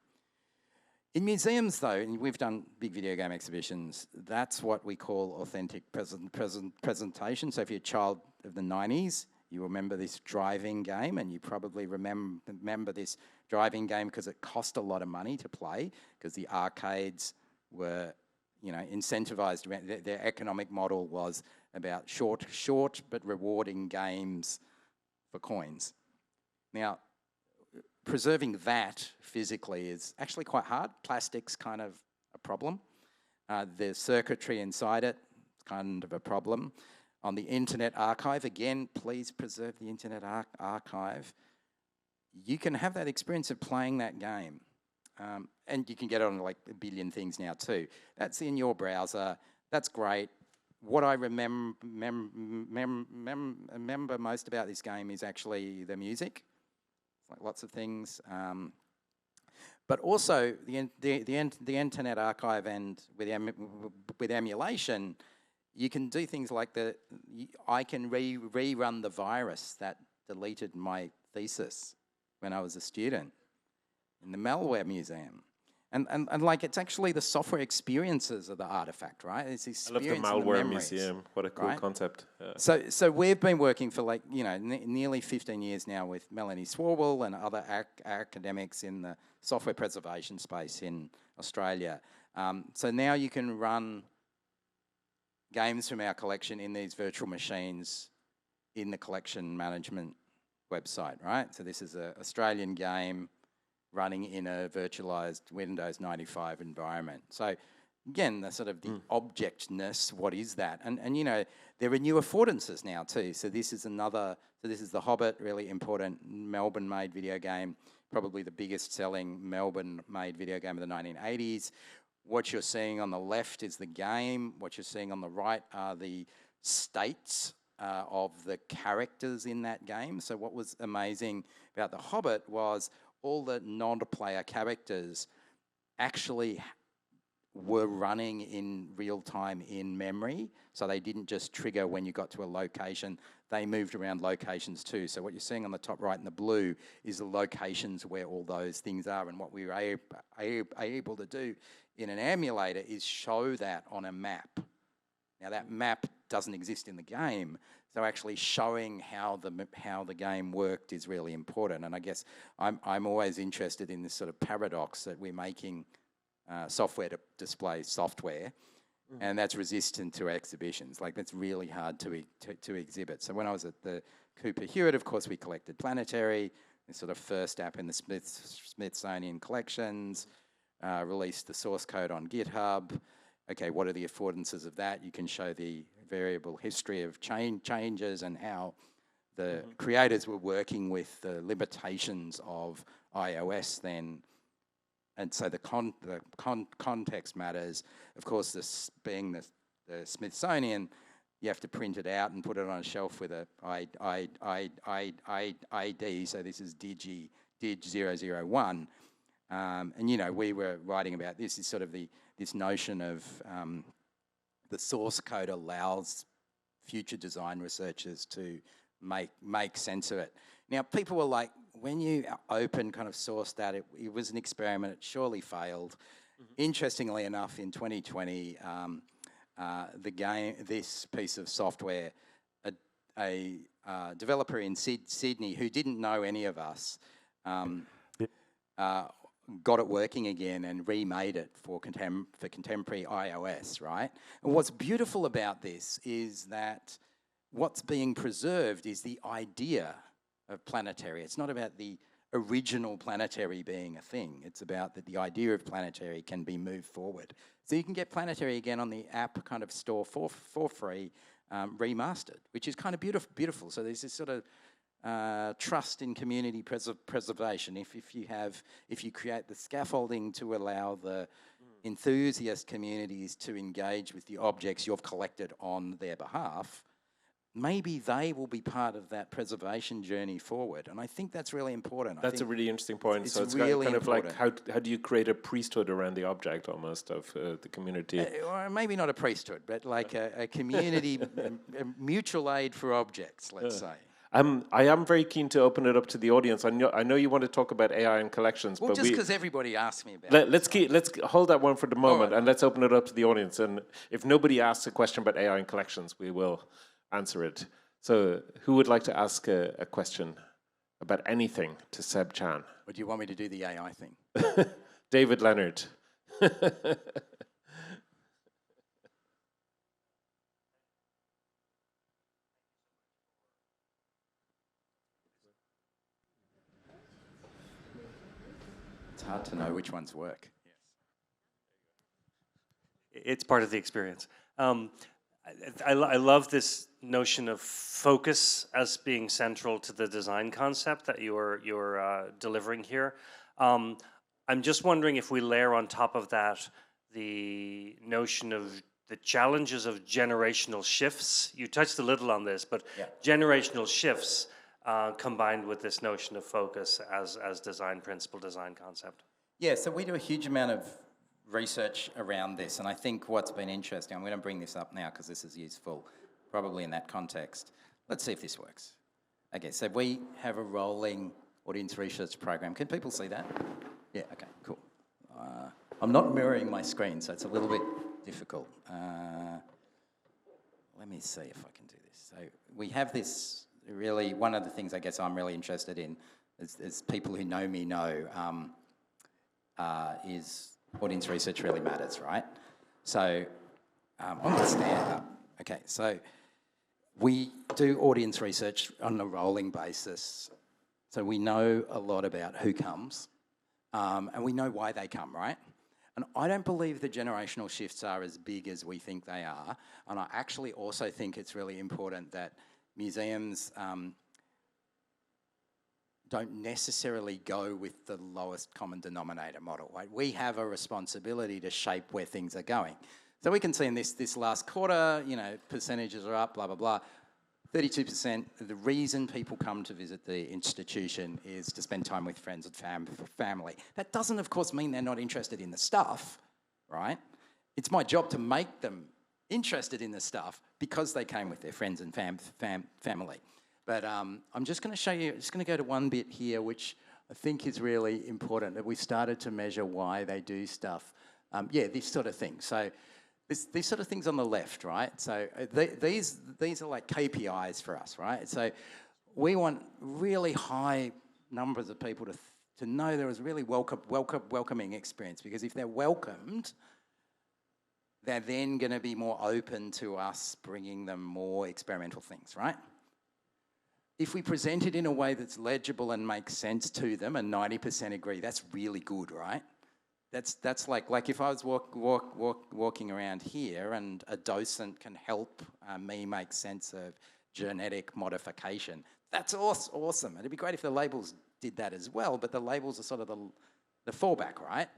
In museums, though, and we've done big video game exhibitions, that's what we call authentic presentation. So if you're a child of the 90s, you remember this driving game, and you probably remember this driving game because it cost a lot of money to play, because the arcades were, incentivized. Their economic model was about short but rewarding games for coins. Now, preserving that physically is actually quite hard. Plastic's kind of a problem. The circuitry inside it is kind of a problem. On the Internet Archive, again, please preserve the Internet Archive. You can have that experience of playing that game. And you can get it on like a billion things now too. That's in your browser. That's great. What I remember most about this game is actually the music. Like lots of things, but also the Internet Archive, and with emulation, you can do things like I can rerun the virus that deleted my thesis when I was a student in the Malware Museum. And like, it's actually the software experiences of the artifact, right? It's experience. I love the Malware Museum. What a cool concept. So we've been working for nearly 15 years now with Melanie Swarwell and other academics in the software preservation space in Australia. So now you can run games from our collection in these virtual machines in the collection management website, right? So this is an Australian game running in a virtualized Windows 95 environment. So again, the sort of the objectness, what is that? And there are new affordances now too. So this is The Hobbit, really important Melbourne-made video game, probably the biggest selling Melbourne-made video game of the 1980s. What you're seeing on the left is the game. What you're seeing on the right are the states of the characters in that game. So what was amazing about The Hobbit was all the non-player characters actually were running in real time in memory. So they didn't just trigger when you got to a location, they moved around locations too. So what you're seeing on the top right in the blue is the locations where all those things are. And what we were able to do in an emulator is show that on a map. Now that map doesn't exist in the game, so actually showing how the game worked is really important. And I guess I'm always interested in this sort of paradox that we're making software to display software, and that's resistant to exhibitions. Like, that's really hard to exhibit. So when I was at the Cooper Hewitt, of course, we collected Planetary, the sort of first app in the Smithsonian collections, released the source code on GitHub. Okay, what are the affordances of that? You can show the variable history of changes and how the creators were working with the limitations of iOS then. And so the context matters. Of course, this being the Smithsonian, you have to print it out and put it on a shelf with a ID. So this is Dig 001. And, you know, we were writing about this, is sort of this notion of the source code allows future design researchers to make sense of it. Now, people were like, when you open kind of source that, it was an experiment, it surely failed. Interestingly enough, in 2020, this piece of software, a developer in Sydney who didn't know any of us, got it working again and remade it for contemporary iOS, right? And what's beautiful about this is that what's being preserved is the idea of Planetary. It's not about the original Planetary being a thing. It's about that the idea of Planetary can be moved forward. So you can get Planetary again on the app kind of store for free, remastered, which is kind of beautiful. So there's this sort of trust in community preservation. If you create the scaffolding to allow the enthusiast communities to engage with the objects you've collected on their behalf, maybe they will be part of that preservation journey forward. And I think that's really important. That's a really interesting point. So it's really kind of important. like, how do you create a priesthood around the object almost of the community? Or maybe not a priesthood, but like a community, a mutual aid for objects, let's say. I am very keen to open it up to the audience. I know you want to talk about AI and collections, well, but just because everybody asked me about it. Let's hold that one for the moment, and let's open it up to the audience. And if nobody asks a question about AI and collections, we will answer it. So who would like to ask a question about anything to Seb Chan? Or do you want me to do the AI thing? David Leonard. It's hard to know which ones work. It's part of the experience. I love this notion of focus as being central to the design concept that you're delivering here. I'm just wondering if we layer on top of that the notion of the challenges of generational shifts. You touched a little on this, but generational shifts combined with this notion of focus as design principle, design concept. Yeah, so we do a huge amount of research around this, and I think what's been interesting, I'm going to bring this up now because this is useful probably in that context. Let's see if this works. Okay, so we have a rolling audience research program. Can people see that? Yeah, okay, cool. I'm not mirroring my screen, so it's a little bit difficult. Let me see if I can do this. So we have this really, one of the things I guess I'm really interested in, as people who know me know, is audience research really matters, right? So I'm going to stand up. Okay, so we do audience research on a rolling basis. So we know a lot about who comes, and we know why they come, right? And I don't believe the generational shifts are as big as we think they are. And I actually also think it's really important that museums don't necessarily go with the lowest common denominator model. Right? We have a responsibility to shape where things are going. So we can see in this last quarter, you know, percentages are up, blah, blah, blah. 32%, the reason people come to visit the institution is to spend time with friends and family. That doesn't, of course, mean they're not interested in the stuff, right? It's my job to make them interested in the stuff because they came with their friends and family. But I'm just going to show you, just going to go to one bit here, which I think is really important, that we started to measure why they do stuff. Yeah, this sort of thing. So these sort of things on the left, right? So these are like KPIs for us, right? So we want really high numbers of people to know there was really welcoming experience, because if they're welcomed, they're then going to be more open to us bringing them more experimental things, right? If we present it in a way that's legible and makes sense to them, and 90% agree, that's really good, right? That's like if I was walking around here and a docent can help me make sense of genetic modification, that's awesome. It'd be great if the labels did that as well, but the labels are sort of the fallback, right?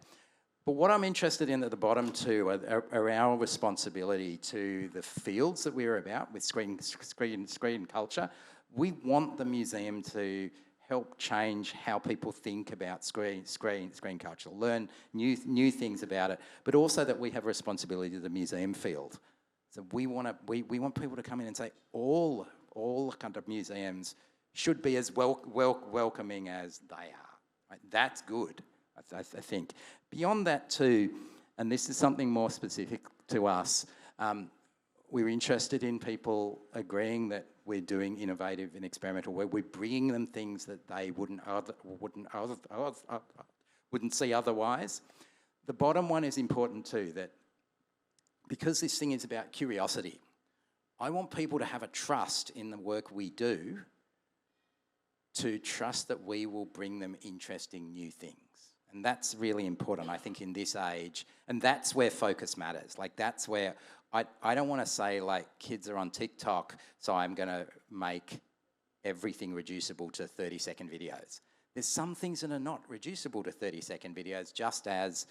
But what I'm interested in at the bottom too are our responsibility to the fields that we're about with screen culture. We want the museum to help change how people think about screen culture, learn new things about it, but also that we have a responsibility to the museum field. So we want people to come in and say all kind of museums should be as welcoming as they are. Right? That's good, I think. Beyond that too, and this is something more specific to us, we're interested in people agreeing that we're doing innovative and experimental work. We're bringing them things that they wouldn't see otherwise. The bottom one is important too, that because this thing is about curiosity, I want people to have a trust in the work we do, to trust that we will bring them interesting new things. And that's really important, I think, in this age. And that's where focus matters. Like, that's where I don't want to say, like, kids are on TikTok, so I'm going to make everything reducible to 30-second videos. There's some things that are not reducible to 30-second videos, just as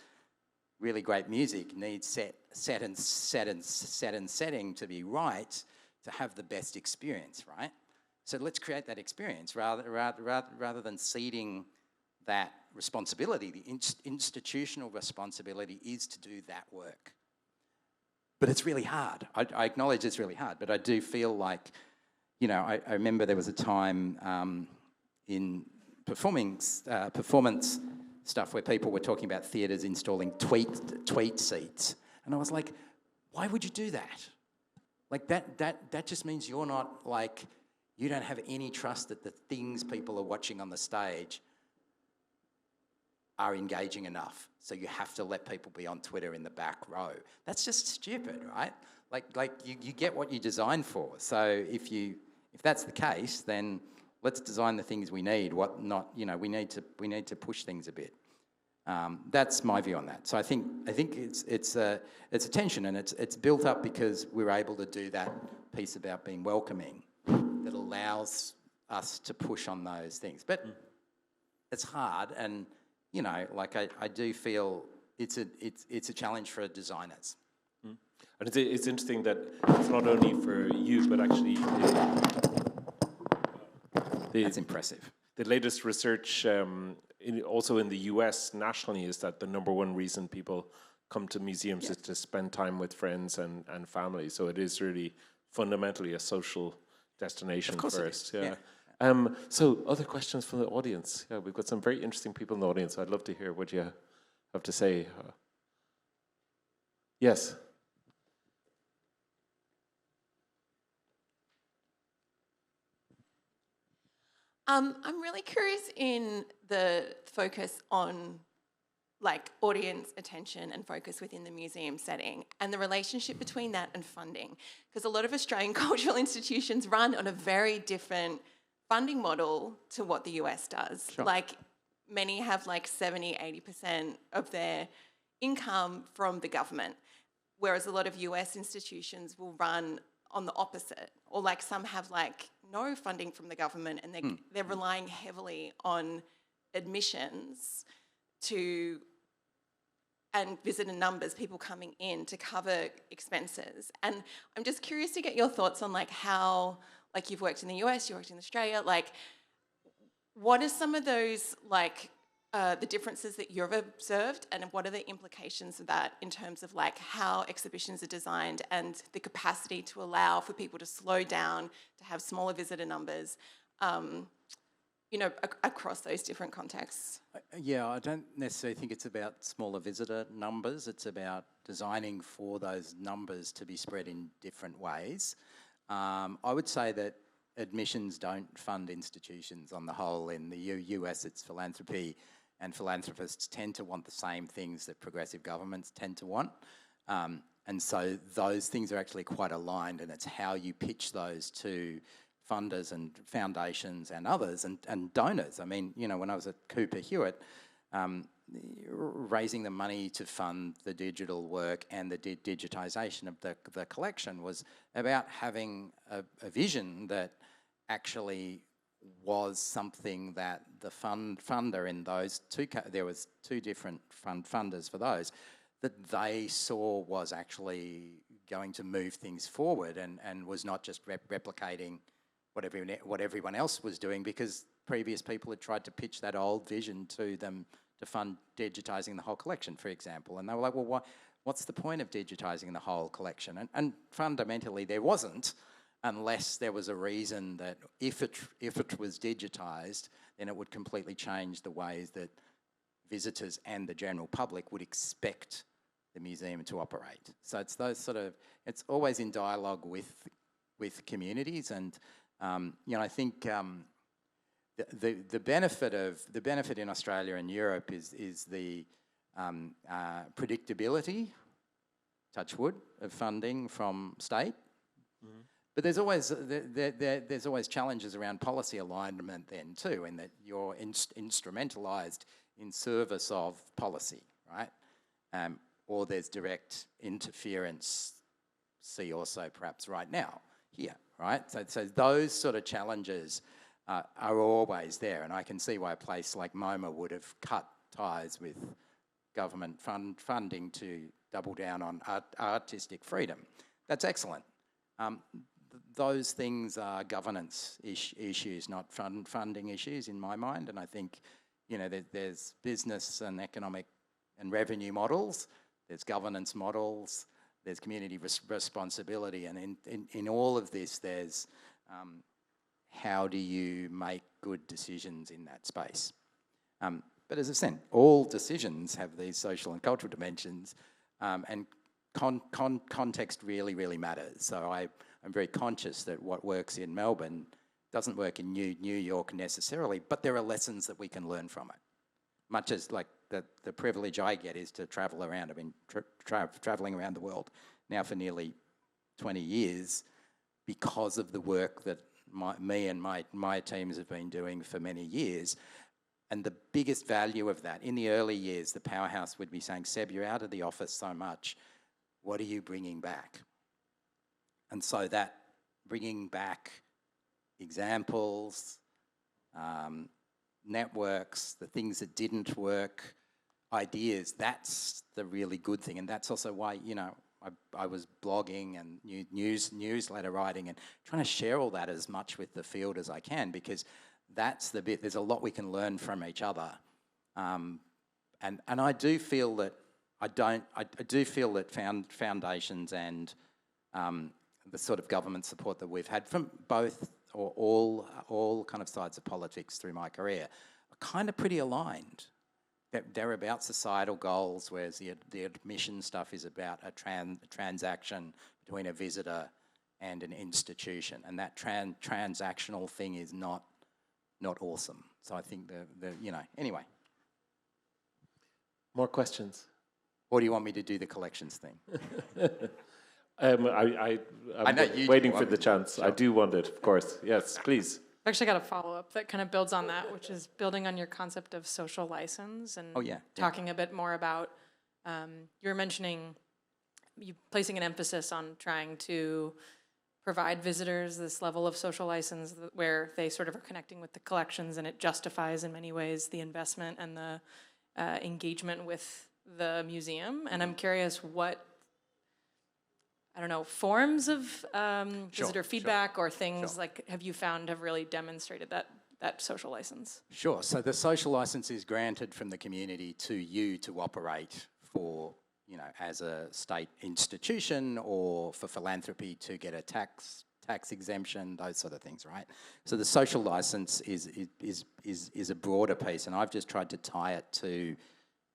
really great music needs setting to be right to have the best experience, right? So let's create that experience rather than ceding that responsibility. The institutional responsibility is to do that work. But it's really hard. I acknowledge it's really hard, but I do feel like, you know, I remember there was a time in performance stuff where people were talking about theatres installing tweet seats. And I was like, why would you do that? Like, that just means you're not, like, you don't have any trust that the things people are watching on the stage are engaging enough. So you have to let people be on Twitter in the back row. That's just stupid, right? Like you get what you design for. So if that's the case, then let's design the things we need. We need to push things a bit. That's my view on that. So I think it's a tension, and it's built up because we're able to do that piece about being welcoming that allows us to push on those things. But it's hard, and you know, like I do feel it's a challenge for designers. And it's interesting that it's not only for you, but actually That's impressive. The latest research, also in the US nationally, is that the number one reason people come to museums is to spend time with friends and family. So it is really fundamentally a social destination first. Yeah. So other questions from the audience? Yeah, we've got some very interesting people in the audience. I'd love to hear what you have to say. Yes. I'm really curious in the focus on like audience attention and focus within the museum setting and the relationship between that and funding. Because a lot of Australian cultural institutions run on a very different funding model to what the US does. Sure. Like many have like 70-80% of their income from the government, whereas a lot of US institutions will run on the opposite, or like some have like no funding from the government and they're relying heavily on admissions and visitor numbers, people coming in to cover expenses. And I'm just curious to get your thoughts on like how, like you've worked in the US, you worked in Australia, like what are some of those like the differences that you've observed, and what are the implications of that in terms of like how exhibitions are designed and the capacity to allow for people to slow down, to have smaller visitor numbers, you know, across those different contexts? Yeah, I don't necessarily think it's about smaller visitor numbers. It's about designing for those numbers to be spread in different ways. I would say that admissions don't fund institutions on the whole. In the US, it's philanthropy, and philanthropists tend to want the same things that progressive governments tend to want. And so those things are actually quite aligned, and it's how you pitch those to funders and foundations and others and donors. I mean, you know, when I was at Cooper Hewitt, raising the money to fund the digital work and the digitisation of the collection was about having a vision that actually was something that the funder in those there was two different funders for those, that they saw was actually going to move things forward and was not just replicating what everyone else was doing, because previous people had tried to pitch that old vision to them to fund digitising the whole collection, for example. And they were like, well, what's the point of digitising the whole collection? And fundamentally there wasn't, unless there was a reason that if it was digitised, then it would completely change the ways that visitors and the general public would expect the museum to operate. So it's those sort of, it's always in dialogue with communities, and you know, I think the benefit in Australia and Europe is the predictability, touch wood, of funding from state. Mm-hmm. But there's always challenges around policy alignment then too, in that you're instrumentalised in service of policy, right? Or there's direct interference, see also perhaps right now here, right? So those sort of challenges are always there, and I can see why a place like MoMA would have cut ties with government funding to double down on artistic freedom. That's excellent. Those things are governance issues, not funding issues in my mind, and I think, you know, there's business and economic and revenue models, there's governance models, there's community responsibility, and in all of this there's how do you make good decisions in that space. But as I said, all decisions have these social and cultural dimensions, and context really matters. So I'm very conscious that what works in Melbourne doesn't work in New York necessarily, but there are lessons that we can learn from it. Much as like the privilege I get is to travel around. I've been travelling around the world now for nearly 20 years because of the work that me and my teams have been doing for many years. And the biggest value of that, in the early years, the powerhouse would be saying, Seb, you're out of the office so much, what are you bringing back? And so that bringing back examples, networks, the things that didn't work, ideas, that's the really good thing. And that's also why, you know, I was blogging and newsletter writing and trying to share all that as much with the field as I can, because that's the bit, there's a lot we can learn from each other. And I do feel that, I do feel that foundations and the sort of government support that we've had from both or all kind of sides of politics through my career are kind of pretty aligned. They're about societal goals, whereas the admission stuff is about a transaction between a visitor and an institution, and that transactional thing is not awesome. So I think you know, anyway. More questions? Or do you want me to do the collections thing? I'm waiting for the chance. Sure. I do want it, of course. Yes, please. I've actually got a follow-up that kind of builds on that, which is building on your concept of social license and talking a bit more about, you were mentioning you placing an emphasis on trying to provide visitors this level of social license where they sort of are connecting with the collections, and it justifies in many ways the investment and the engagement with the museum. And I'm curious what, I don't know, forms of visitor feedback or things like have you found have really demonstrated that social license? Sure. So the social license is granted from the community to you to operate for, you know, as a state institution, or for philanthropy to get a tax exemption, those sort of things, right? So the social license is a broader piece, and I've just tried to tie it to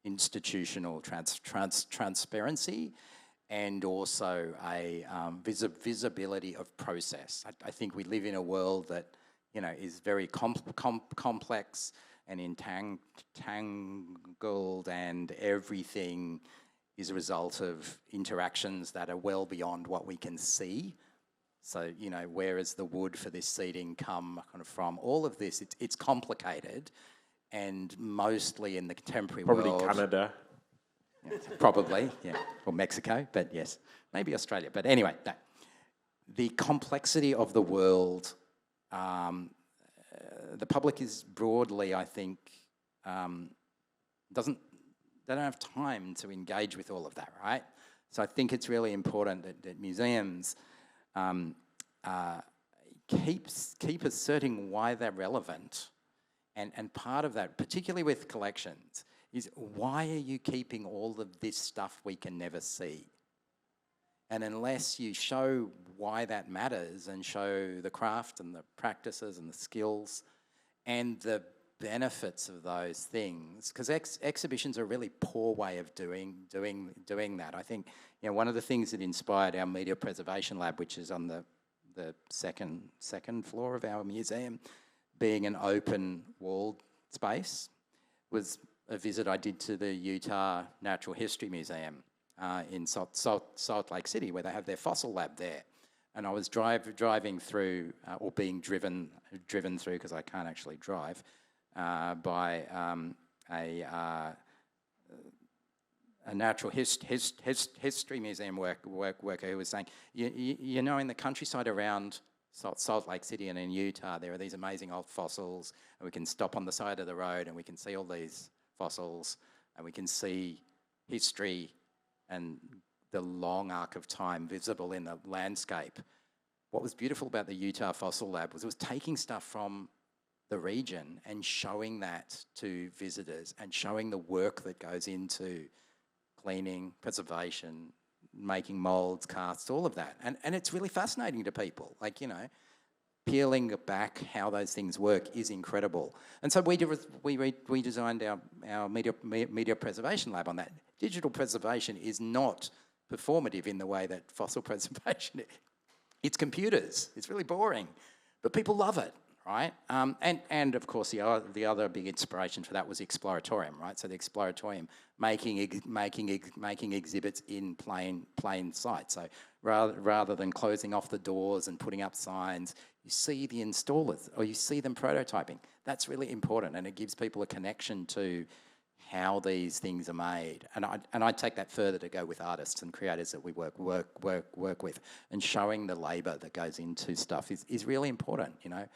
institutional transparency and also a visibility of process. I think we live in a world that, you know, is very complex and entangled, and everything is a result of interactions that are well beyond what we can see. So, you know, where is the wood for this seating come kind of from? All of this, it's complicated, and mostly in the contemporary world. Probably Canada. Yeah, probably, yeah, or Mexico, but yes, maybe Australia. But anyway, no. The complexity of the world, the public is broadly, I think, they don't have time to engage with all of that, right? So I think it's really important that museums keep asserting why they're relevant. And part of that, particularly with collections, is why are you keeping all of this stuff we can never see? And unless you show why that matters and show the craft and the practices and the skills and the benefits of those things, because exhibitions are a really poor way of doing that. I think, you know, one of the things that inspired our media preservation lab, which is on the second floor of our museum, being an open walled space, was a visit I did to the Utah Natural History Museum in Salt Lake City, where they have their fossil lab there. And I was driving through, or being driven through, because I can't actually drive, by a natural history museum worker who was saying, you know, in the countryside around Salt Lake City and in Utah, there are these amazing old fossils, and we can stop on the side of the road and we can see all these fossils, and we can see history and the long arc of time visible in the landscape. What was beautiful about the Utah Fossil Lab was it was taking stuff from the region and showing that to visitors and showing the work that goes into cleaning, preservation, making moulds, casts, all of that. And it's really fascinating to people. Like, you know, peeling back how those things work is incredible. And so we designed our media preservation lab on that. Digital preservation is not performative in the way that fossil preservation is. It's computers. It's really boring, but people love it, right? And of course, the other big inspiration for that was the Exploratorium, right? So the Exploratorium making exhibits in plain sight. So rather than closing off the doors and putting up signs, you see the installers or you see them prototyping. That's really important, and it gives people a connection to how these things are made. And I take that further to go with artists and creators that we work with, and showing the labour that goes into stuff is really important, you know.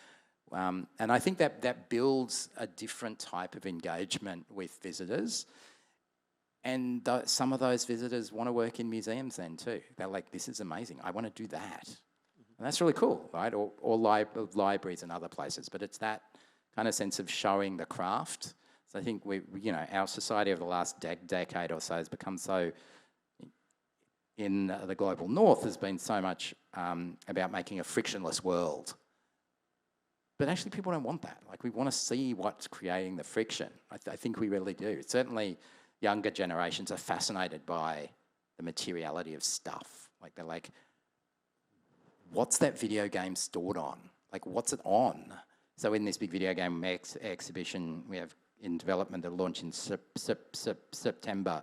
And I think that builds a different type of engagement with visitors. And some of those visitors want to work in museums then too. They're like, this is amazing, I want to do that. And that's really cool, right? Or libraries and other places. But it's that kind of sense of showing the craft. So I think our society over the last decade or so has become so, in the global north, has been so much about making a frictionless world. But actually people don't want that. Like, we want to see what's creating the friction. I think we really do. Certainly younger generations are fascinated by the materiality of stuff. Like, they're like, what's that video game stored on? Like, what's it on? So in this big video game exhibition we have in development that will launch in September,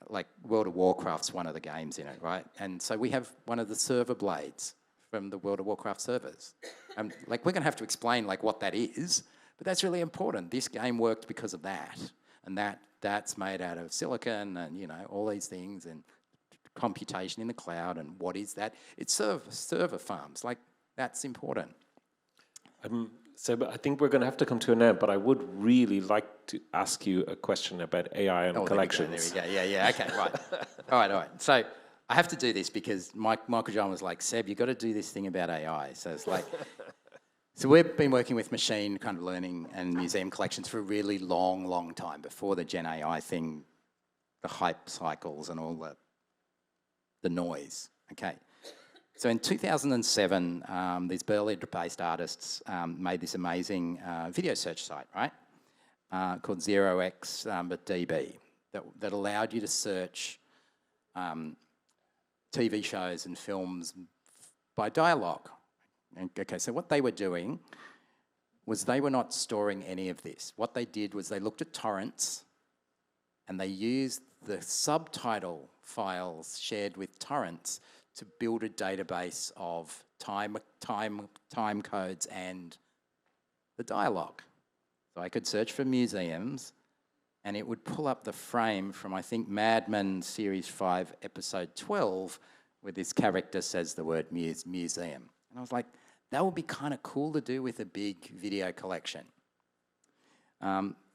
like World of Warcraft's one of the games in it, right? And so we have one of the server blades from the World of Warcraft servers. Like, we're going to have to explain like what that is, but that's really important. This game worked because of that, and that's made out of silicon and, you know, all these things, and computation in the cloud. And what is that? It's server farms. Like, that's important. So I think we're going to have to come to an end, but I would really like to ask you a question about AI and collections. There we go. Yeah. Okay, right. All right. So I have to do this because Michael John was like, Seb, you've got to do this thing about AI. So it's like, so we've been working with machine kind of learning and museum collections for a really long time, before the Gen AI thing, the hype cycles and all the noise. Okay. So in 2007, these Berlin-based artists made this amazing video search site, right, called 0x DB, that allowed you to search TV shows and films by dialogue. Okay, so what they were doing was they were not storing any of this. What they did was they looked at torrents and they used the subtitle files shared with torrents to build a database of time codes and the dialogue. So I could search for museums and it would pull up the frame from, I think, Mad Men Series 5, Episode 12, where this character says the word museum. And I was like, that would be kind of cool to do with a big video collection.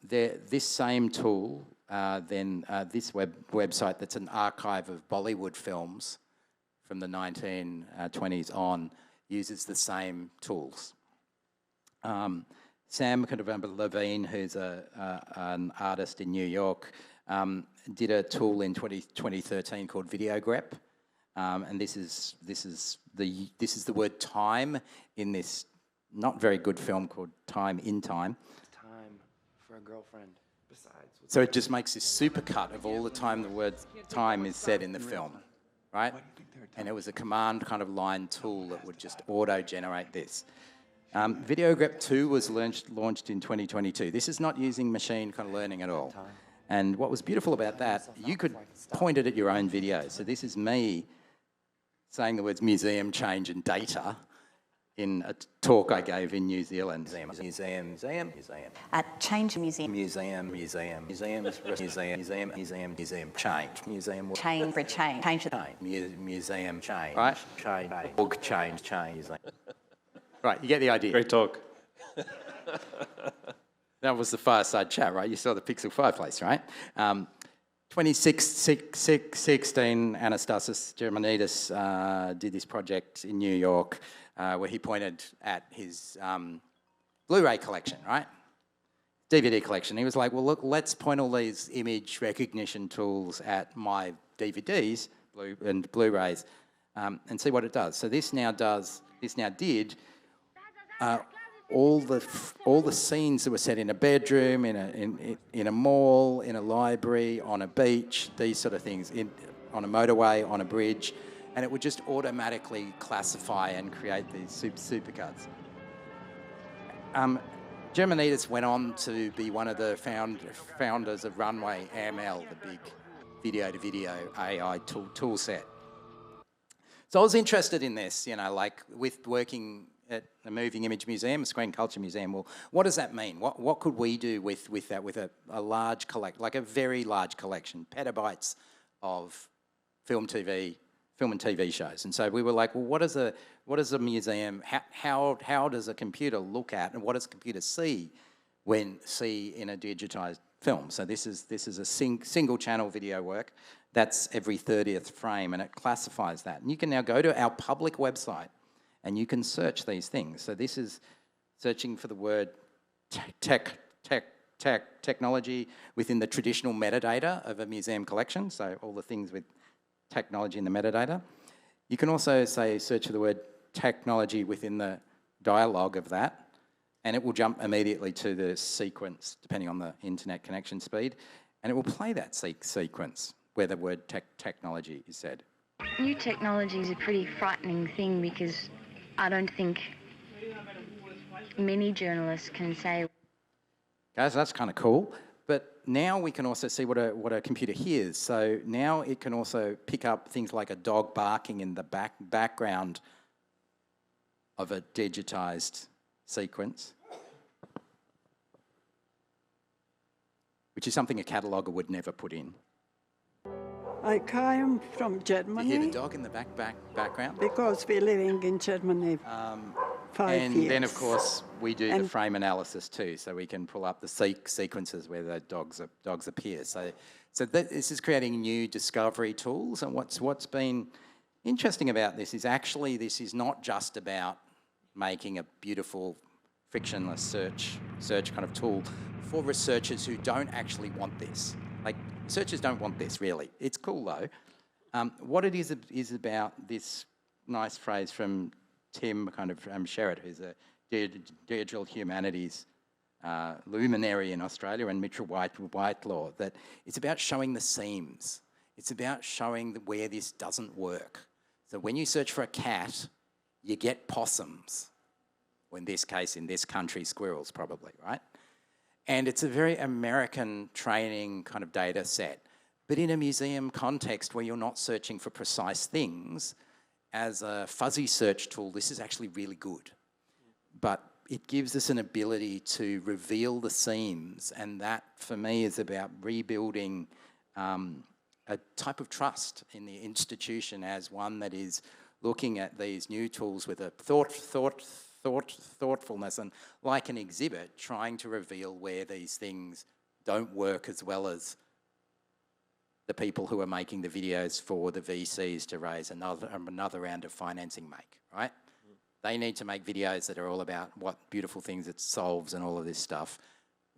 This same tool, this website that's an archive of Bollywood films from the 1920s on, uses the same tools. Sam Levine, who's an artist in New York, did a tool in 2013 called Videogrep, and this is the word time in this not very good film called Time in Time. Time for a girlfriend. Besides. So it just makes this supercut of all the time the word time is said in the film, right? And it was a command kind of line tool that would just auto-generate this. Videogrep 2 was launched in 2022. This is not using machine kind of learning at all. And what was beautiful about that, you could point it at your own video. So this is me saying the words museum, change and data in a talk I gave in New Zealand. Museum. Change museum. Museum, change. Museum, Change for change. Change. museum, change. Right? Change. Right, you get the idea. Great talk. That was the Fireside Chat, right? You saw the Pixel Fireplace, right? 2016, Anastasis Germanidis did this project in New York where he pointed at his Blu-ray collection, right? DVD collection. He was like, well, look, let's point all these image recognition tools at my DVDs and Blu-rays and see what it does. So this now did all the scenes that were set in a bedroom, in a mall, in a library, on a beach, these sort of things, on a motorway, on a bridge, and it would just automatically classify and create these supercuts. Germanidis went on to be one of the founders of Runway ML, the big video-to-video AI tool set. So I was interested in this, like with working at a moving image museum, a screen culture museum. Well, what does that mean? What could we do with that, with a large like a very large collection, petabytes of film and TV shows? And so we were like, well, what is a museum? How does a computer look at, and what does a computer see in a digitized film? So this is a single channel video work. That's every 30th frame, and it classifies that. And you can now go to our public website and you can search these things. So this is searching for the word technology within the traditional metadata of a museum collection, so all the things with technology in the metadata. You can also search for the word technology within the dialogue of that, and it will jump immediately to the sequence, depending on the internet connection speed, and it will play that sequence where the word technology is said. New technology is a pretty frightening thing because I don't think many journalists can say. Guys, that's kind of cool. But now we can also see what a computer hears. So now it can also pick up things like a dog barking in the background of a digitized sequence, which is something a cataloger would never put in. I came from Germany. You hear the dog in the background? Because we're living in Germany 5 years. And then, of course, we do the frame analysis too, so we can pull up the sequences where the dogs appear. So this is creating new discovery tools, and what's been interesting about this is actually this is not just about making a beautiful frictionless search kind of tool for researchers who don't actually want this. Like, researchers don't want this, really. It's cool, though. What it is about this nice phrase from Tim Sherratt, who's a digital humanities luminary in Australia, and Mitchell Whitelaw, that it's about showing the seams. It's about showing where this doesn't work. So when you search for a cat, you get possums. Or in this case, in this country, squirrels probably, right? And it's a very American training kind of data set. But in a museum context where you're not searching for precise things, as a fuzzy search tool, this is actually really good. But it gives us an ability to reveal the seams, and that, for me, is about rebuilding a type of trust in the institution as one that is looking at these new tools with a thoughtfulness, and like an exhibit, trying to reveal where these things don't work as well as the people who are making the videos for the VCs to raise another round of financing make, right? They need to make videos that are all about what beautiful things it solves and all of this stuff.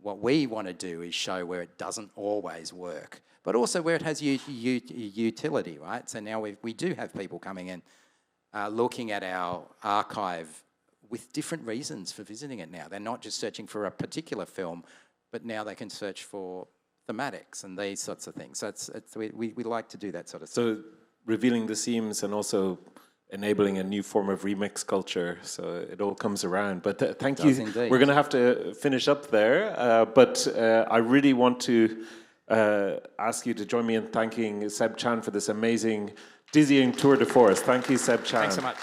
What we want to do is show where it doesn't always work, but also where it has utility, right? So now we do have people coming in, looking at our archive with different reasons for visiting it now. They're not just searching for a particular film, but now they can search for thematics and these sorts of things. So we like to do that sort of stuff. So revealing the seams and also enabling a new form of remix culture, so it all comes around. But thank you. Indeed. We're going to have to finish up there, but I really want to ask you to join me in thanking Seb Chan for this amazing, dizzying tour de force. Thank you, Seb Chan. Thanks so much.